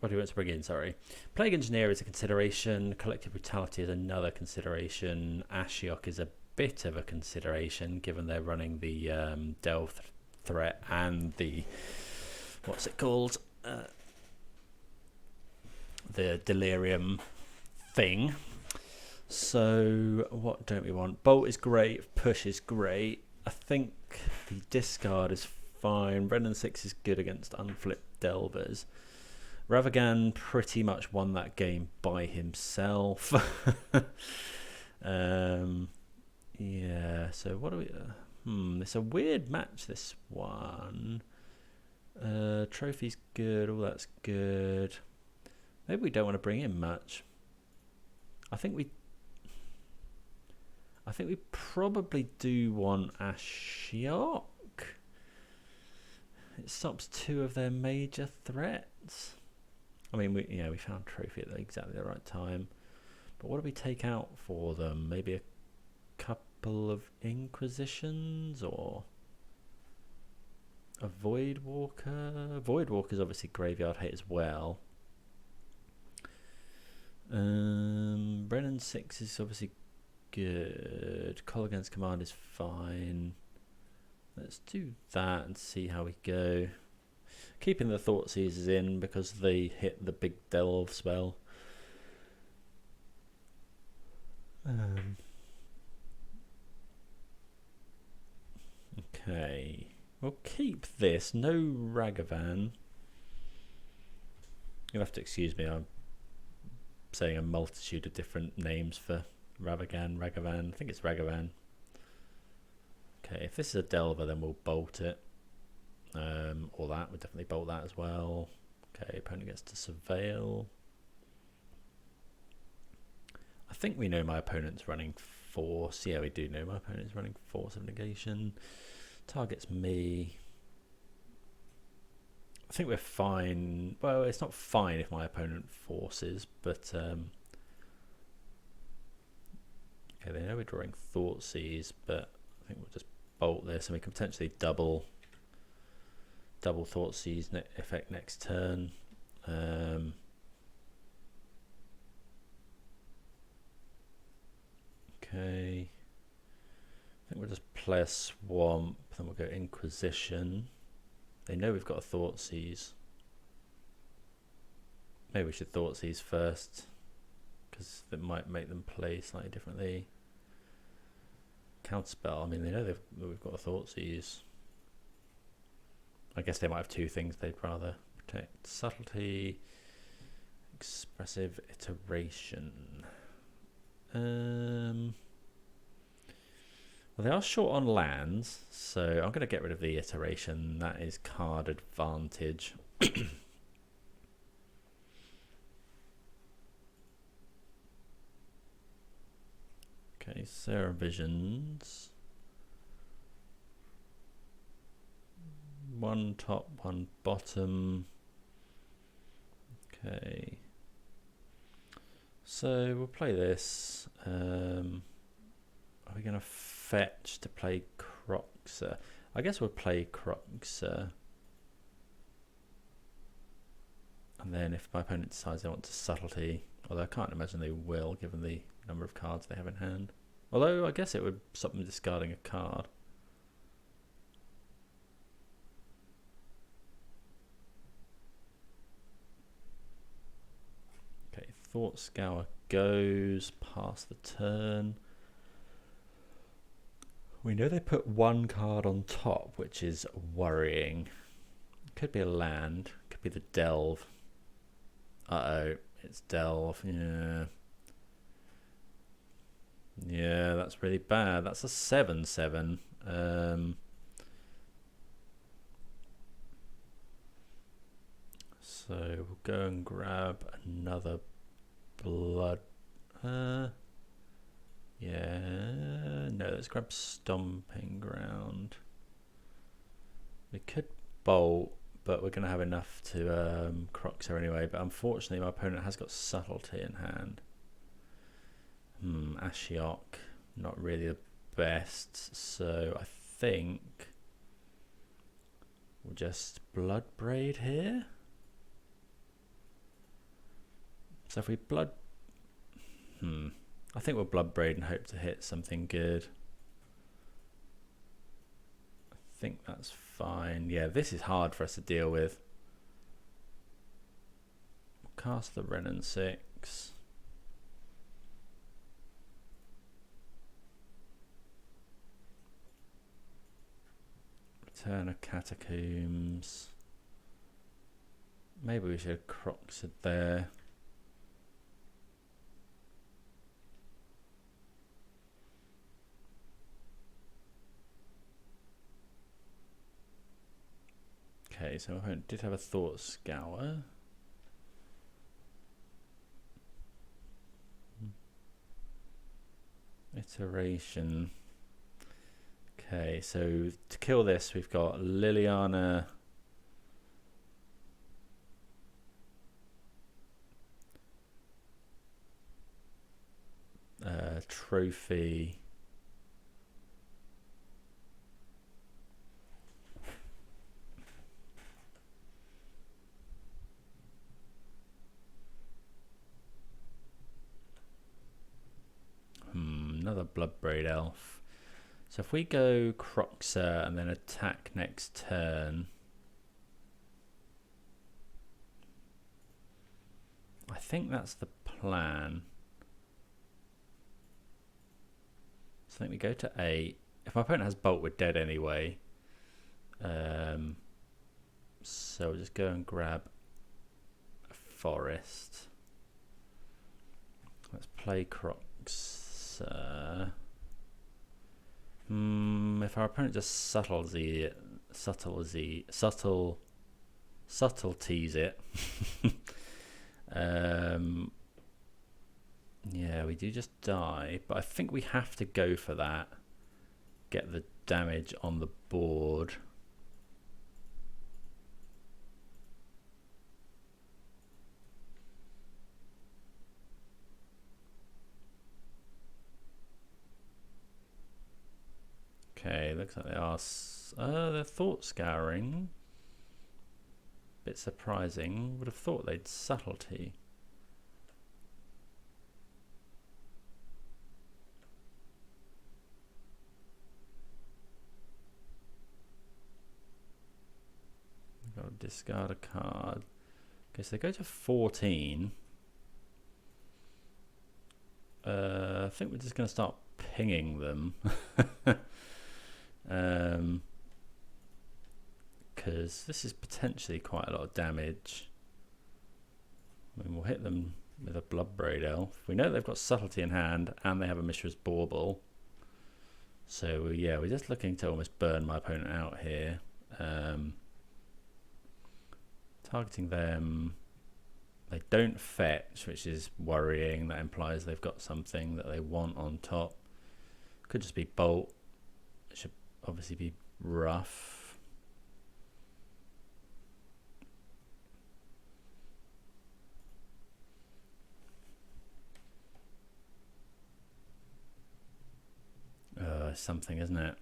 what do we want to bring in? Sorry. Plague Engineer is a consideration. Collective Brutality is another consideration. Ashiok is a bit of a consideration, given they're running the Delve threat and the, what's it called? The Delirium thing. So what don't we want? Bolt is great. Push is great. I think the discard is fine. Wrenn and Six is good against unflipped Delvers. Ragavan pretty much won that game by himself. Yeah, so what do we... it's a weird match, this one. trophy's good, all that's good. Maybe we don't want to bring in much. I think we probably do want Ashiok. It stops 2 of their major threats. I mean, we found trophy at exactly the right time. But what do we take out for them? Maybe a couple of Inquisitions or a Voidwalker. Voidwalker's obviously graveyard hate as well. Wrenn and Six is obviously good. Kolaghan's command is fine. Let's do that and see how we go. Keeping the Thoughtseizes in because they hit the big delve spell. Okay, we'll keep this. No Ragavan. You'll have to excuse me, I'm saying a multitude of different names for Ragavan. I think it's Ragavan. Okay, if this is a Delver, then we'll bolt it. Or that, we'll definitely bolt that as well. Okay, opponent gets to surveil. I think we know my opponent's running Force. Yeah, we do know my opponent's running Force of Negation. Targets me. I think we're fine. Well, it's not fine if my opponent forces, but okay, they know we're drawing Thoughtseize, but I think we'll just bolt this, and we can potentially double Thoughtseize effect next turn. Okay, I think we'll just play a Swamp, then we'll go Inquisition. They know we've got a Thoughtseize. Maybe we should Thoughtseize first, because that might make them play slightly differently. Counterspell, I mean, they know we've got a Thoughtseize. I guess they might have 2 things they'd rather protect. Subtlety, Expressive Iteration. Well, they are short on lands, so I'm going to get rid of the Iteration. That is card advantage. Okay, Sarah Visions. 1 top, 1 bottom. Okay. So we'll play this. Are we going to fetch to play Kroxa? I guess we'll play Kroxa. And then if my opponent decides they want to subtlety, although I can't imagine they will given the number of cards they have in hand. Although I guess it would stop them discarding a card. Okay, Thought Scour goes past the turn. We know they put 1 card on top, which is worrying. Could be a land, could be the Delve. Uh-oh, it's Delve, yeah. Yeah, that's really bad. That's a 7/7. So we'll go and grab another blood. Yeah, no, let's grab Stomping Ground. We could bolt, but we're going to have enough to Kroxa anyway. But unfortunately, my opponent has got Subtlety in hand. Ashiok, not really the best. So I think we'll just Bloodbraid here. So if we I think we'll Bloodbraid and hope to hit something good. I think that's fine. Yeah, this is hard for us to deal with. We'll cast the Wrenn and Six. Return of Catacombs. Maybe we should have Kroxa there. Okay, so I did have a Thought Scour. Iteration. Okay, so to kill this, we've got Liliana, Trophy, another Bloodbraid Elf. So if we go Kroxa and then attack next turn, I think that's the plan. So I think we go to 8. If my opponent has Bolt, we're dead anyway. So we'll just go and grab a Forest. Let's play Kroxa. If our opponent just subtleties it, yeah, we do just die, but I think we have to go for that. Get the damage on the board. Okay, looks like they are. They're Thought Scouring. Bit surprising. Would have thought they'd Subtlety. We've got to discard a card. Okay, so they go to 14. I think we're just going to start pinging them. Because this is potentially quite a lot of damage. I mean, we'll hit them with a Bloodbraid Elf. We know they've got Subtlety in hand and they have a Mishra's Bauble. So yeah, we're just looking to almost burn my opponent out here. Targeting them. They don't fetch, which is worrying. That implies they've got something that they want on top. Could just be Bolt. It should obviously be rough. Something, isn't it?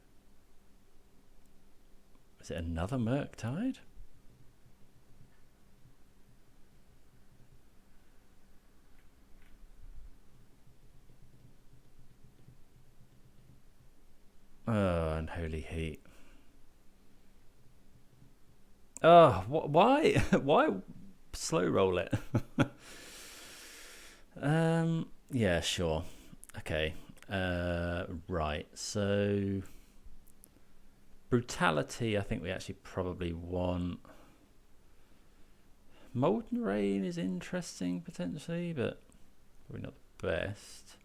Is it another Murktide? Oh, Unholy Heat. Oh, why? Why slow roll it? Yeah, sure. Okay. Right, so Brutality, I think we actually probably want. Molten Rain is interesting potentially, but probably not the best.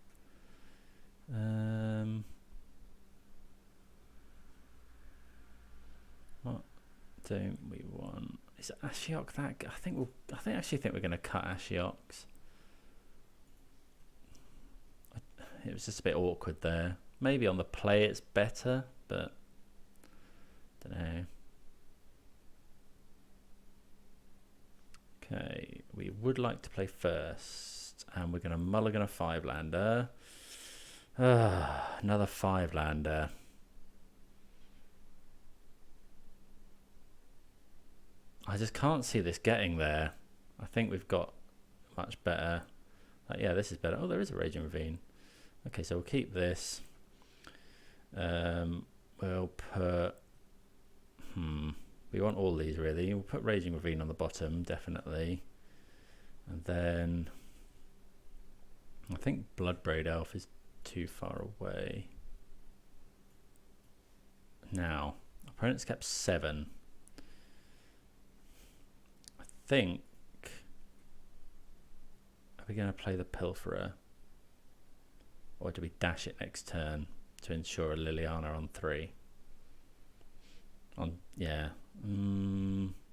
What don't we want? Is Ashiok that? I actually think we're going to cut Ashioks. It was just a bit awkward there. Maybe on the play it's better, but I don't know. Okay, we would like to play first, and we're going to mulligan a 5-lander. Another 5-lander. I just can't see this getting there. I think we've got much better. Yeah, this is better. Oh, there is a Raging Ravine. Okay, so we'll keep this. We'll put. We want all these really. We'll put Raging Ravine on the bottom, definitely. And then I think Bloodbraid Elf is too far away. Now, opponent's kept 7. I think. Are we going to play the Pilferer? Or do we dash it next turn to ensure a Liliana on 3? Yeah.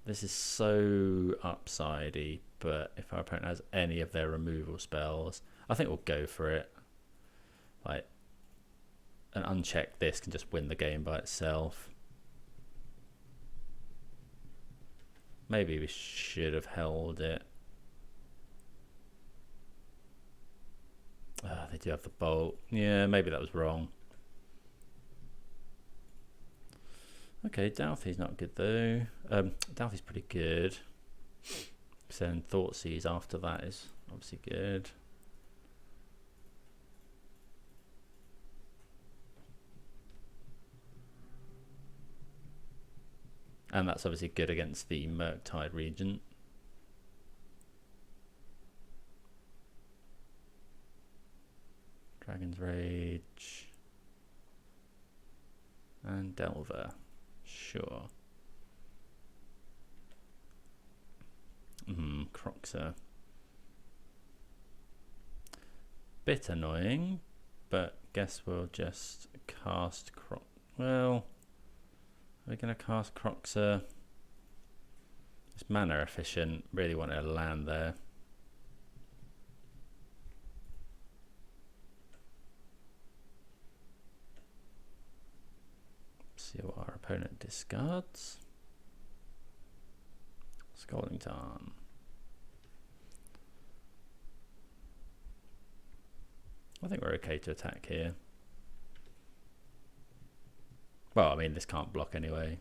This is so upsidey, but if our opponent has any of their removal spells, I think we'll go for it. Like, an unchecked this can just win the game by itself. Maybe we should have held it. They do have the bolt. Yeah, maybe that was wrong. Okay, Dauthie's not good though. Dauthie's pretty good. So then Thoughtseize after that is obviously good. And that's obviously good against the Murktide Regent. Dragon's Rage. And Delver. Sure. Kroxa. Bit annoying, but guess we'll just cast Well, we're going to cast Kroxa. It's mana efficient. Really want to land there. See what our opponent discards. Scalding Tarn. I think we're okay to attack here. Well, I mean, this can't block anyway.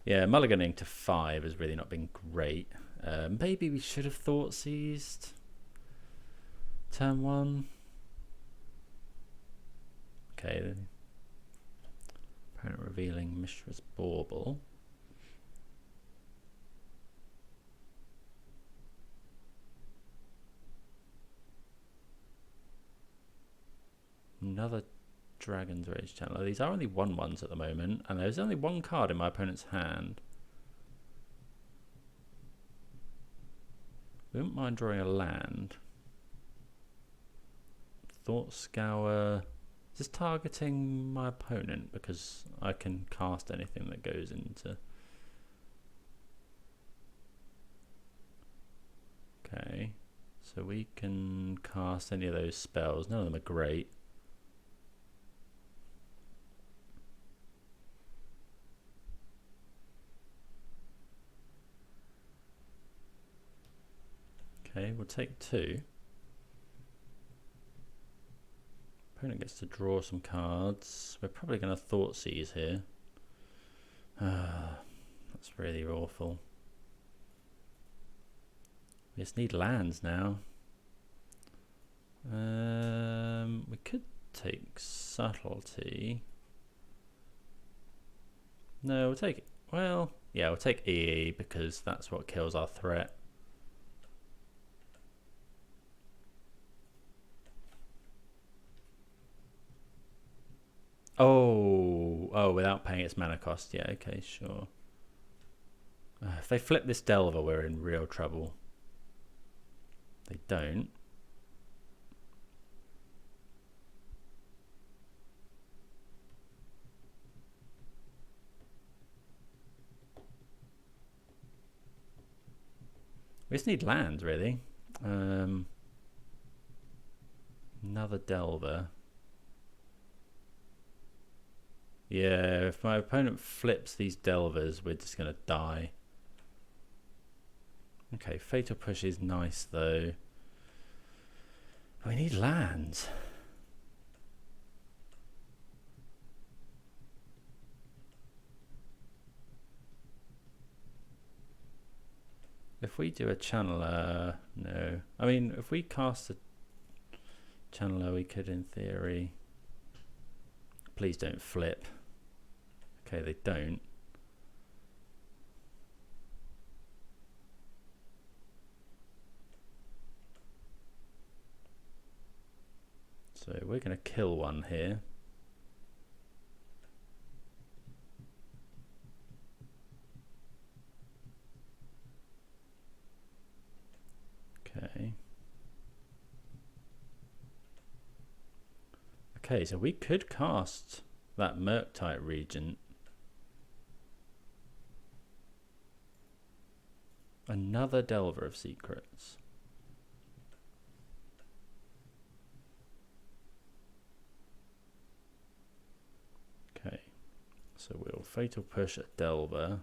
Yeah, mulliganing to 5 has really not been great. Maybe we should have Thoughtseized turn 1. Okay, then. Opponent revealing Mishra's Bauble. Another Dragon's Rage Channeler. These are only 1/1s at the moment, and there's only one card in my opponent's hand. We wouldn't mind drawing a land. Thought Scour. Is this targeting my opponent? Because I can cast anything that goes into... Okay. So we can cast any of those spells. None of them are great. Okay, we'll take 2. Opponent gets to draw some cards. We're probably going to Thoughtseize here. That's really awful. We just need lands now. We could take Subtlety. No, we'll take... Well, yeah, we'll take EE because that's what kills our threat. Oh, without paying its mana cost. Yeah, okay, sure. If they flip this Delver, we're in real trouble. They don't. We just need lands, really. Another Delver. Yeah, if my opponent flips these Delvers, we're just going to die. Okay, Fatal Push is nice, though. We need lands. If we do a Channeler... No. I mean, if we cast a Channeler, we could, in theory... Please don't flip. Okay, they don't. So we're going to kill one here. Okay. Okay, so we could cast that Murktide Regent. Another Delver of Secrets. Okay, so we'll Fatal Push a Delver.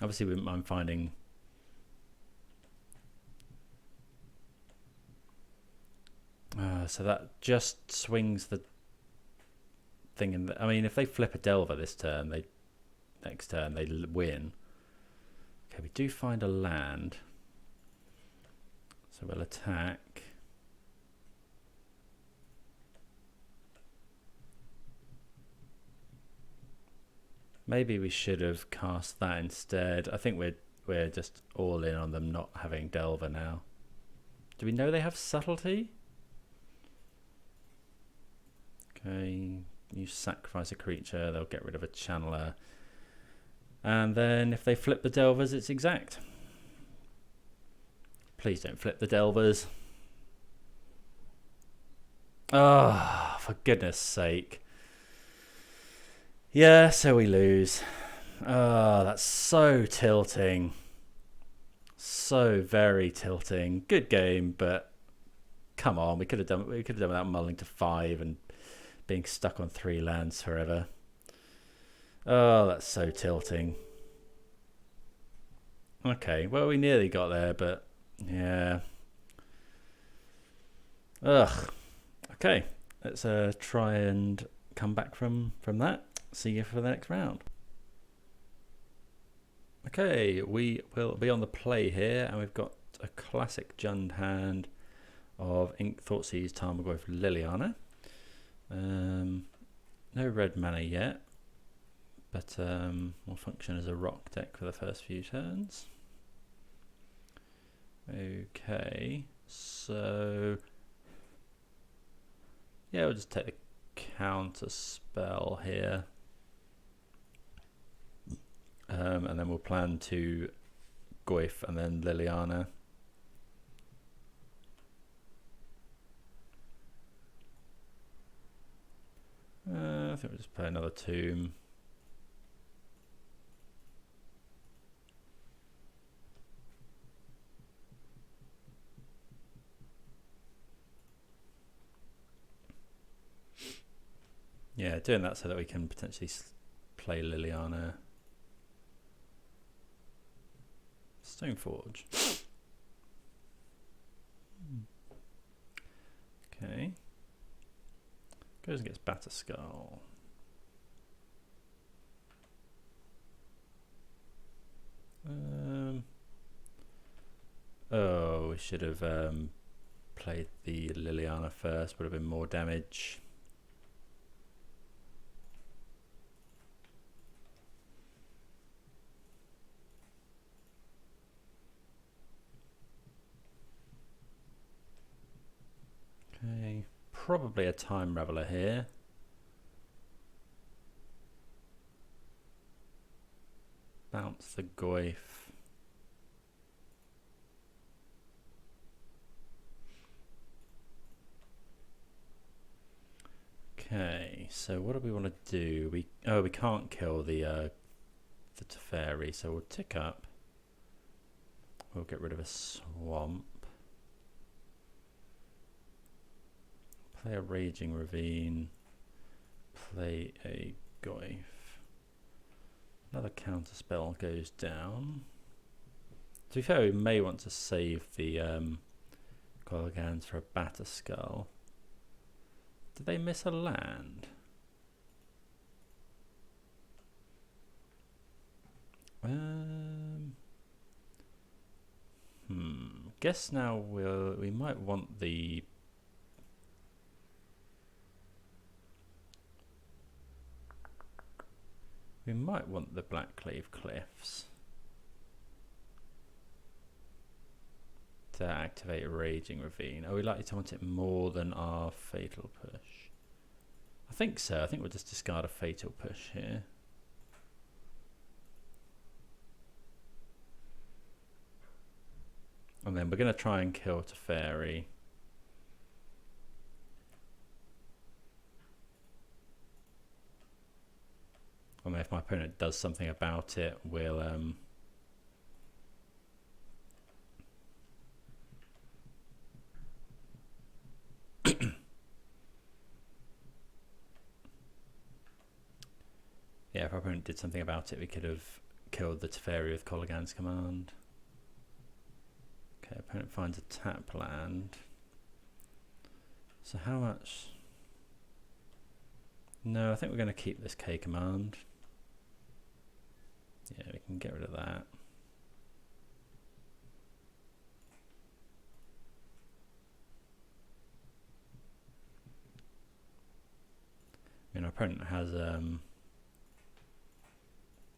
Obviously, we wouldn't mind finding so that just swings the thing in. I mean, if they flip a Delver this turn, next turn they win. Okay, we do find a land, so we'll attack. Maybe we should have cast that instead. I think we're just all in on them not having Delver now. Do we know they have Subtlety? Okay, you sacrifice a creature, they'll get rid of a Channeler. And then if they flip the Delvers, it's exact. Please don't flip the Delvers. Oh, for goodness sake. Yeah, so we lose. Oh, that's so tilting. So very tilting. Good game, but come on, we could have done without mulling to 5 and being stuck on 3 lands forever. Oh, that's so tilting. Okay, well, we nearly got there, but yeah. Ugh. Okay, let's try and come back from that. See you for the next round. Okay, we will be on the play here, and we've got a classic Jund hand of Thoughtseize, Tarmogoyf, Liliana. No red mana yet, but will function as a rock deck for the first few turns. Okay, so yeah, we'll just take the counter spell here. And then we'll plan to Goyf and then Liliana. I think we'll just play another Tomb. Yeah, doing that so that we can potentially play Liliana. Stoneforge. Okay. Goes and gets Batterskull. Oh, we should have played the Liliana first. Would have been more damage. Okay, probably a Time Raveler here. Bounce the Goyf. Okay, so what do we want to do? We can't kill the Teferi, so we'll tick up. We'll get rid of a swamp. Play a Raging Ravine. Play a Goyf. Another counter spell goes down. To be fair, we may want to save the Kolaghans for a Batterskull. Did they miss a land? Guess now we might want the Blackcleave Cliffs to activate a Raging Ravine. Are we likely to want it more than our Fatal Push? I think so. I think we'll just discard a Fatal Push here. And then we're going to try and kill Teferi. And if my opponent does something about it, we'll yeah, if our opponent did something about it, we could have killed the Teferi with Kolaghan's command. Okay, opponent finds a tap land. So how much? No, I think we're going to keep this K command. Yeah, we can get rid of that. I mean, our opponent has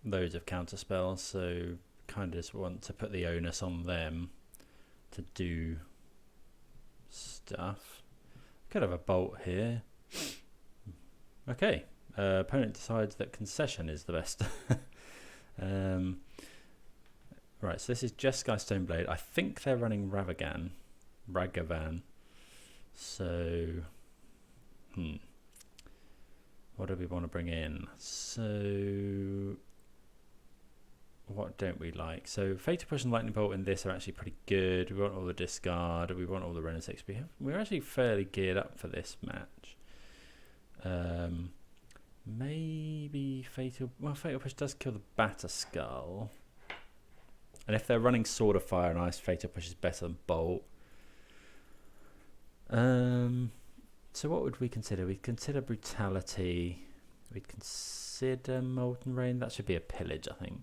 loads of counter spells, so kind of just want to put the onus on them to do stuff. Could have a bolt here. Okay, opponent decides that concession is the best. Right, so this is Jeskai Stoneblade. I think they're running Ragavan. So, what do we want to bring in? So, what don't we like? So, Fatal Push and Lightning Bolt in this are actually pretty good. We want all the discard. We want all the Wrenn and Six. We're actually fairly geared up for this match. Maybe Fatal Push does kill the Batterskull. And if they're running Sword of Fire and Ice, Fatal Push is better than Bolt. So what would we consider? We'd consider Brutality. We'd consider Molten Rain. That should be a Pillage, I think.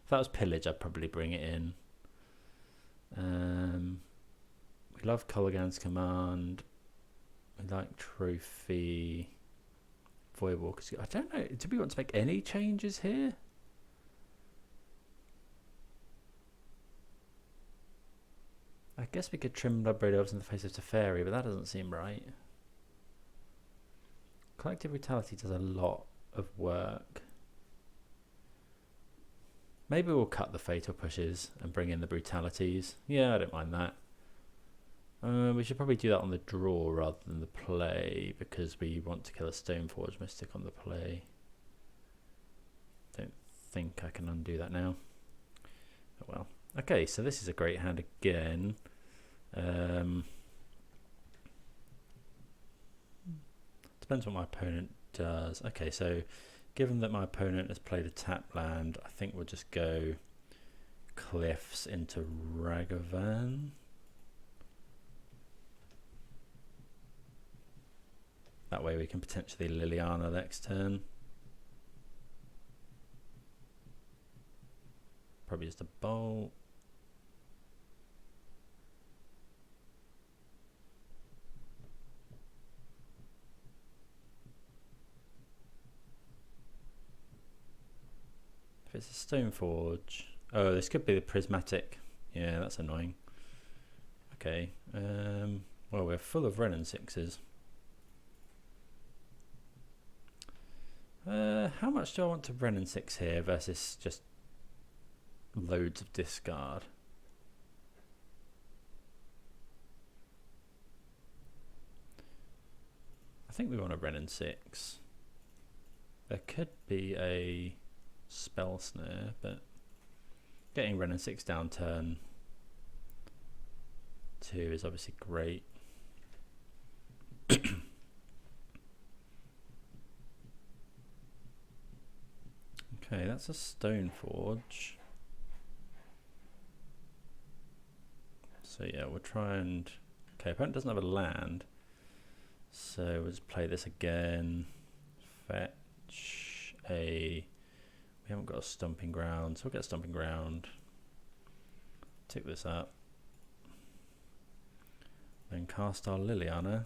If that was Pillage, I'd probably bring it in. We love Kolaghan's command. We like Trophy. Voidwalkers. I don't know. Do we want to make any changes here? I guess we could trim Bloodbraid Elves in the face of Teferi, but that doesn't seem right. Collective Brutality does a lot of work. Maybe we'll cut the Fatal Pushes and bring in the Brutalities. Yeah, I don't mind that. We should probably do that on the draw rather than the play, because we want to kill a Stoneforge Mystic on the play. Don't think I can undo that now. Oh well. Okay, so this is a great hand again. Depends what my opponent does. Okay, so given that my opponent has played a tap land, I think we'll just go Cliffs into Ragavan. That way we can potentially Liliana next turn. Probably just a bolt. If it's a Stoneforge. Oh, this could be the Prismatic. Yeah, that's annoying. Okay. Well, we're full of Wrenn and Sixes. How much do I want to Wrenn and Six here versus just loads of discard? I think we want a Wrenn and Six. There could be a Spell Snare, but getting Wrenn and Six down turn 2 is obviously great. Okay, that's a Stoneforge. So yeah, we'll try and... Okay, opponent doesn't have a land. So we'll just play this again. Fetch a... We haven't got a Stomping Ground, so we'll get a Stomping Ground. Tick this up. Then cast our Liliana.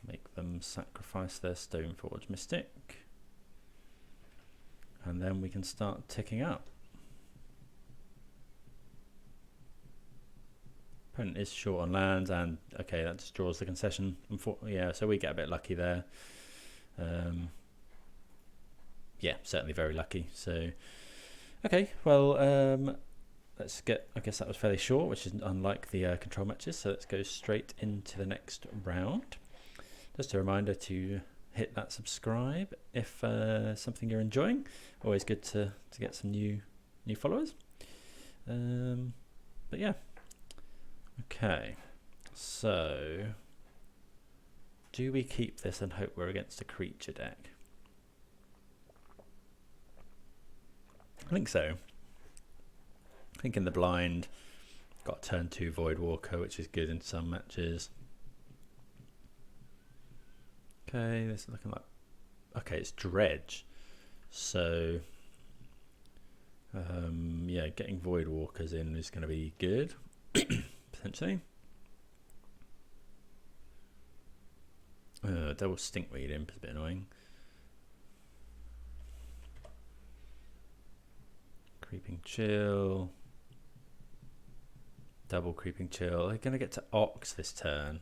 Make them sacrifice their Stoneforge Mystic. And then we can start ticking up. Opponent is short on lands, and okay, that just draws the concession. Yeah, so we get a bit lucky there. Yeah, certainly very lucky. So, okay, well, let's get, I guess that was fairly short, which is unlike the control matches, so let's go straight into the next round. Just a reminder to hit that subscribe if something you're enjoying. Always good to get some new followers. But yeah, okay, so do we keep this and hope we're against a creature deck? I think so. I think in the blind, got turn 2 Voidwalker, which is good in some matches. Okay, this is looking like, okay, it's Dredge, so yeah, getting Voidwalkers in is going to be good, potentially. Double Stinkweed Imp is a bit annoying. Creeping Chill, double Creeping Chill. They're going to get to Ox this turn.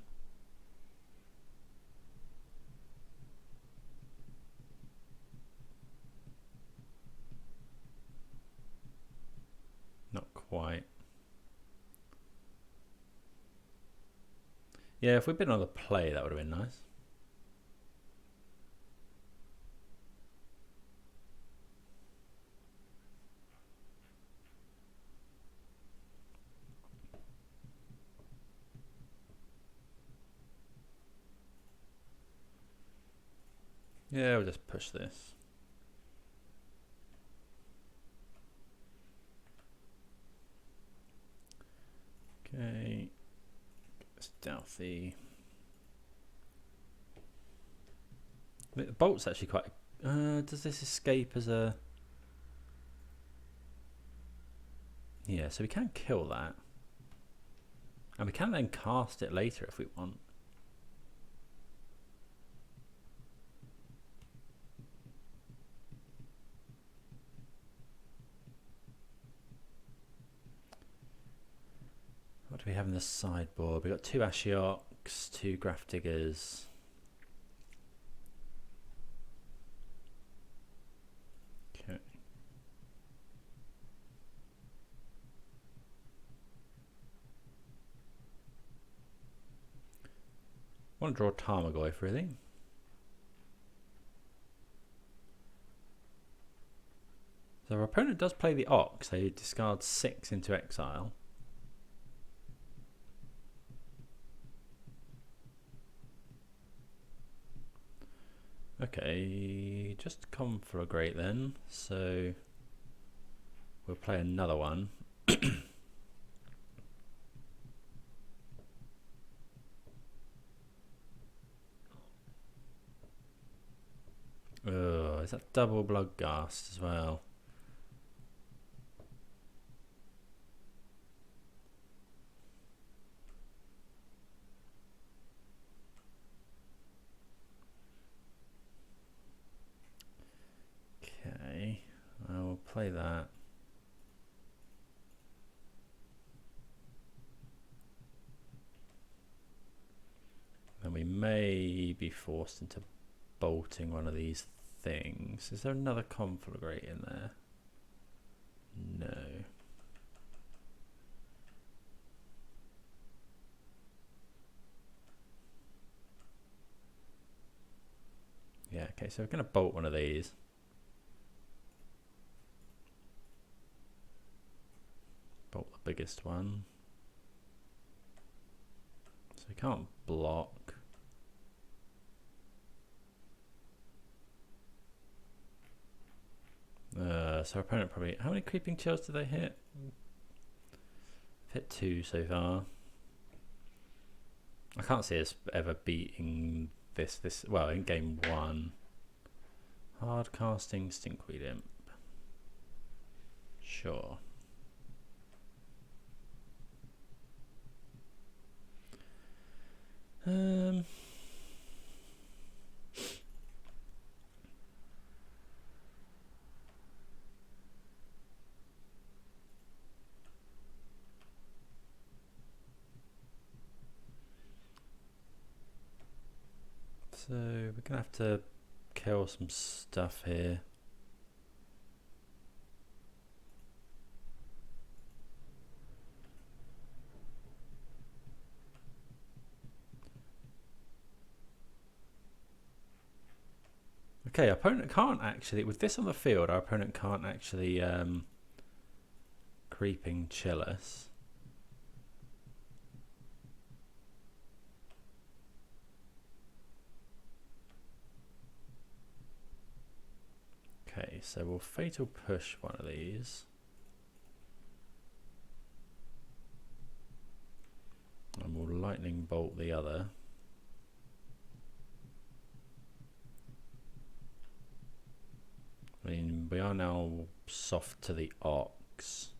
Not quite. Yeah, if we'd been on the play, that would have been nice. Yeah, we'll just push this. Okay, it's Dauthi. The bolt's actually quite. Does this escape as a? Yeah, so we can kill that, and we can then cast it later if we want. What do we have in the sideboard? We've got 2 Ashioks, 2 Grafdiggers. Okay. Want to draw Tarmogoyf, really? So our opponent does play the Ox, so he discards 6 into exile. Okay, just Conflagrate then, so we'll play another one. Oh, is that double Bloodghast as well? Okay, I will play that. And we may be forced into bolting one of these things. Is there another Conflagrate in there? No. Yeah, okay, so we're going to bolt one of these. Bolt the biggest one. So we can't block. So our opponent probably... How many Creeping Chills did they hit? Hit 2 so far. I can't see us ever beating this well, in game 1. Hard casting Stinkweed Imp. Sure. So we're gonna have to kill some stuff here. Okay, our opponent can't actually, with this on the field, our opponent can't actually creeping chill us. Okay, so we'll fatal push one of these. And we'll lightning bolt the other. I mean, we are now soft to the Ox.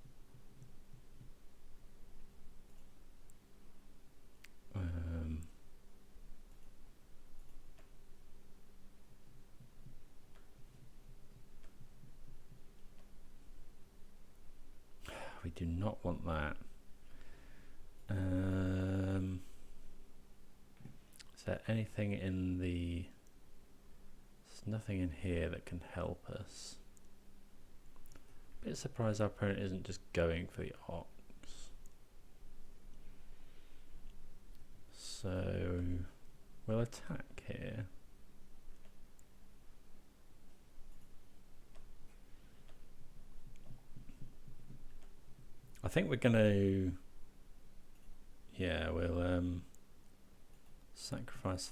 We do not want that. Is there anything in the... There's nothing in here that can help us. Bit surprised our opponent isn't just going for the Ox. So we'll attack here. I think we're gonna, yeah, we'll sacrifice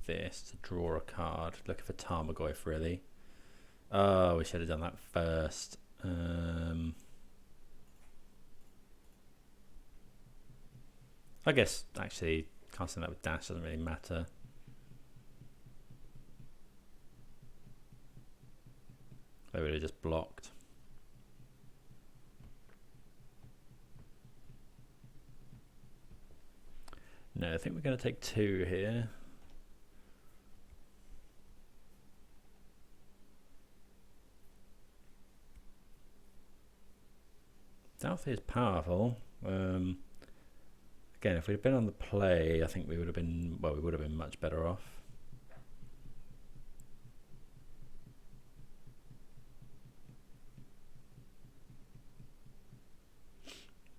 this to draw a card. Looking for Tarmogoyf, really. Oh, we should have done that first. I guess actually casting that with dash doesn't really matter. They would have just blocked. No, I think we're going to take 2 here. Dauthi is powerful. Again, if we'd been on the play, I think we would have been, well, we would have been much better off.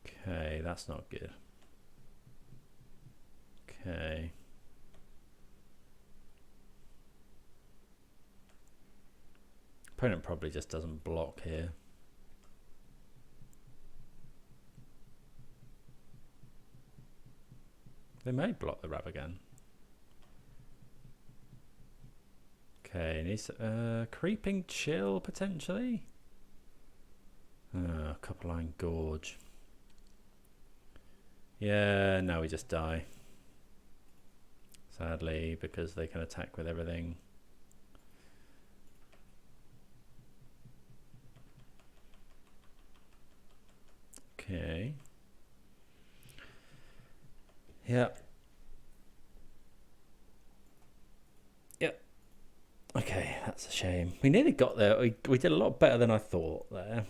Okay, that's not good. Okay. Opponent probably just doesn't block here. They may block the Ragavan. Okay, needs creeping chill potentially. Couple line gorge. Yeah, now we just die. Sadly, because they can attack with everything. Okay. Yep. Yep. Okay, that's a shame. We nearly got there. We did a lot better than I thought there.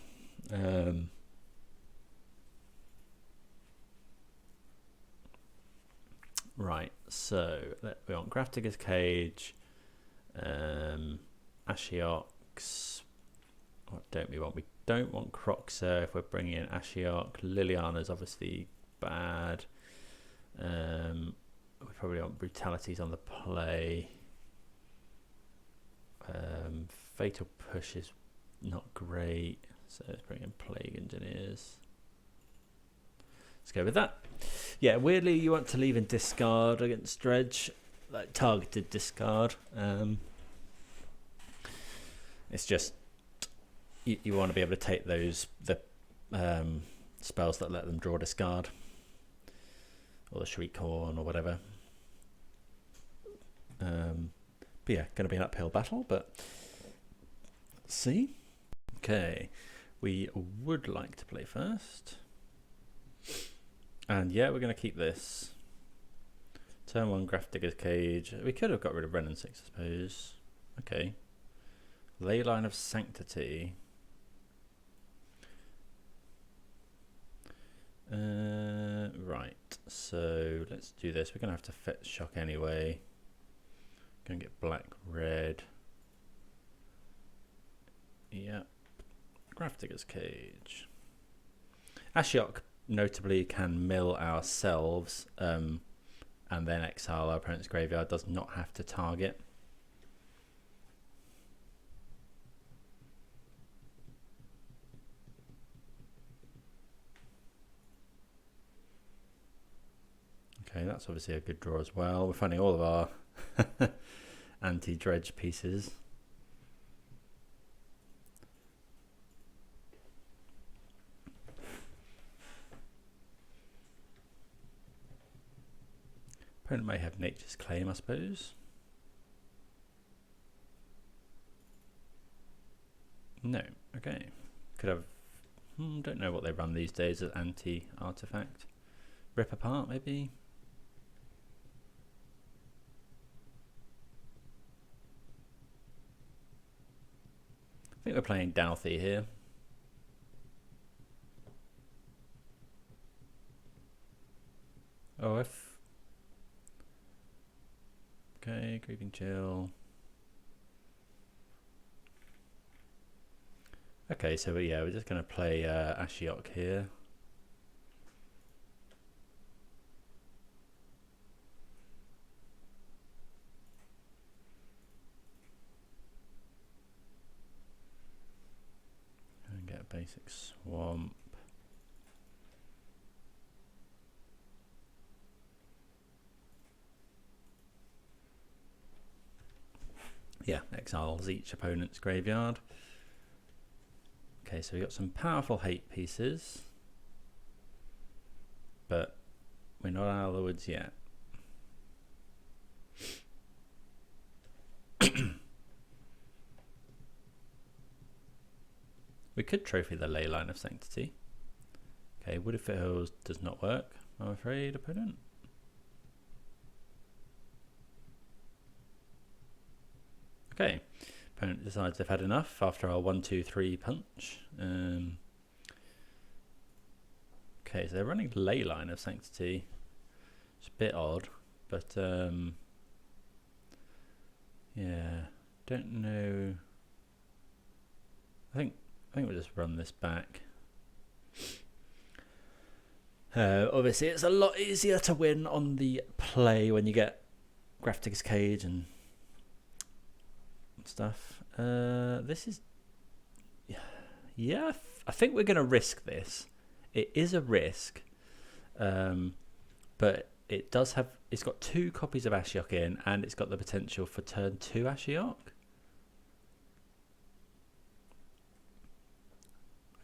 Right, so we want Grafdigger's Cage, Ashioks. What don't we want? We don't want Kroxa if we're bringing in Ashiok. Liliana's obviously bad. We probably want Brutalities on the play. Fatal Push is not great, so let's bring in Plague Engineers. Let's go with that. Yeah, weirdly you want to leave in discard against Dredge, like targeted discard. It's just you want to be able to take the spells that let them draw discard, or the Shriekhorn or whatever. But yeah, going to be an uphill battle, but let's see. Okay, we would like to play first. And yeah, we're going to keep this. Turn 1, Grafdigger's Cage. We could have got rid of Wrenn and Six, I suppose. Okay. Leyline of Sanctity. Right, so let's do this. We're going to have to fetch shock anyway. Going to get black, red. Yep. Grafdigger's Cage. Ashiok notably can mill ourselves and then exile our opponent's graveyard. Does not have to target. Okay, that's obviously a good draw as well. We're finding all of our anti-dredge pieces. Opponent may have Nature's Claim, I suppose. No, okay. Could have... don't know what they run these days as anti-artifact. Rip Apart, maybe? I think we're playing Dauthi here. Oh, if... Okay, Grieving Chill. Okay, so yeah, we're just going to play Ashiok here. And get a basic swamp. Yeah, exiles each opponent's graveyard. Okay, so we got some powerful hate pieces, but we're not out of the woods yet. We could trophy the Leyline of Sanctity. Okay, Wooded Foothills does not work, I'm afraid, opponent. Okay, opponent decides they've had enough after our 1-2-3 punch. Okay, so they're running Leyline of Sanctity. It's a bit odd, but yeah, don't know. I think we'll just run this back. Obviously, it's a lot easier to win on the play when you get Grafdigger's Cage and stuff. This is, yeah, I think we're going to risk this. It is a risk, but it does have, it's got 2 copies of Ashiok in, and it's got the potential for turn 2 Ashiok.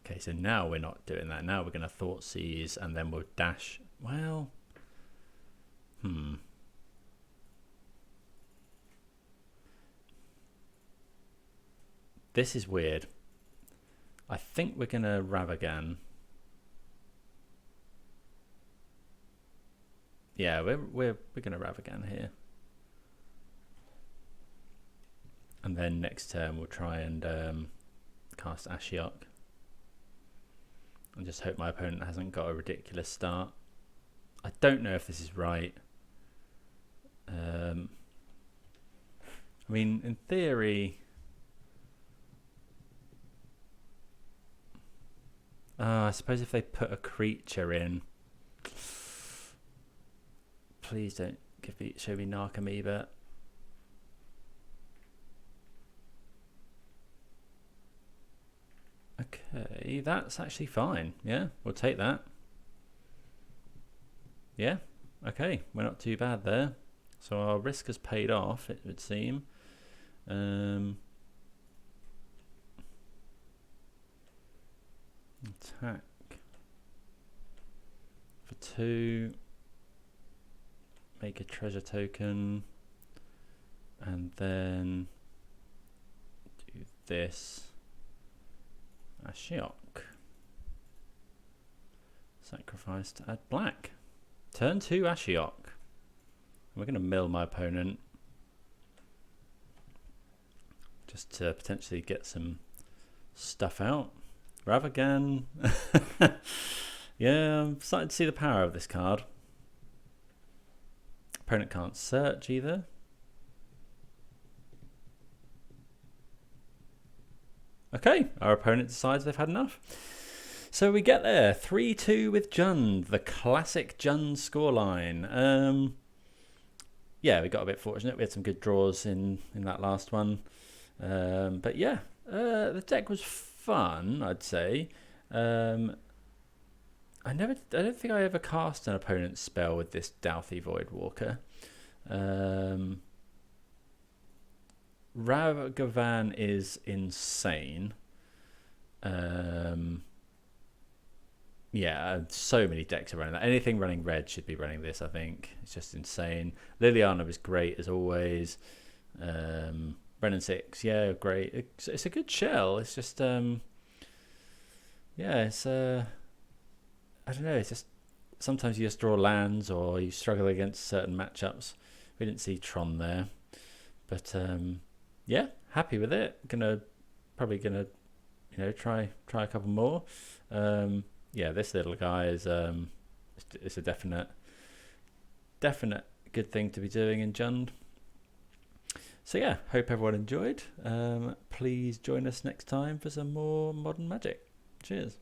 Okay, so now we're not doing that. Now we're going to Thoughtseize, and then we'll dash. Well, this is weird. I think we're going to Ragavan. Yeah, we're going to Ragavan here. And then next turn we'll try and cast Ashiok. And just hope my opponent hasn't got a ridiculous start. I don't know if this is right. I mean, in theory... I suppose if they put a creature in... Please don't show me Narc Amoeba. Okay, that's actually fine. Yeah, we'll take that. Yeah, okay, we're not too bad there. So our risk has paid off, it would seem. Attack for 2. Make a treasure token. And then do this. Ashiok. Sacrifice to add black. Turn 2 Ashiok. We're going to mill my opponent. Just to potentially get some stuff out. Ragavan. Yeah, I'm starting to see the power of this card. Opponent can't search either. Okay, our opponent decides they've had enough. So we get there, 3-2 with Jund, the classic Jund scoreline. Yeah, we got a bit fortunate. We had some good draws in that last one. But yeah, the deck was fun, I'd say. I don't think I ever cast an opponent's spell with this Dauthi Voidwalker. Ragavan is insane. Yeah, so many decks are running that. Anything running red should be running this, I think. It's just insane. Liliana was great as always. Wrenn and Six, yeah, great. It's a good shell. It's just yeah, it's I don't know, it's just sometimes you just draw lands or you struggle against certain matchups. We didn't see Tron there. But yeah, happy with it. Probably gonna try a couple more. Yeah, this little guy is it's a definite good thing to be doing in Jund. So yeah, hope everyone enjoyed. Please join us next time for some more Modern Magic. Cheers.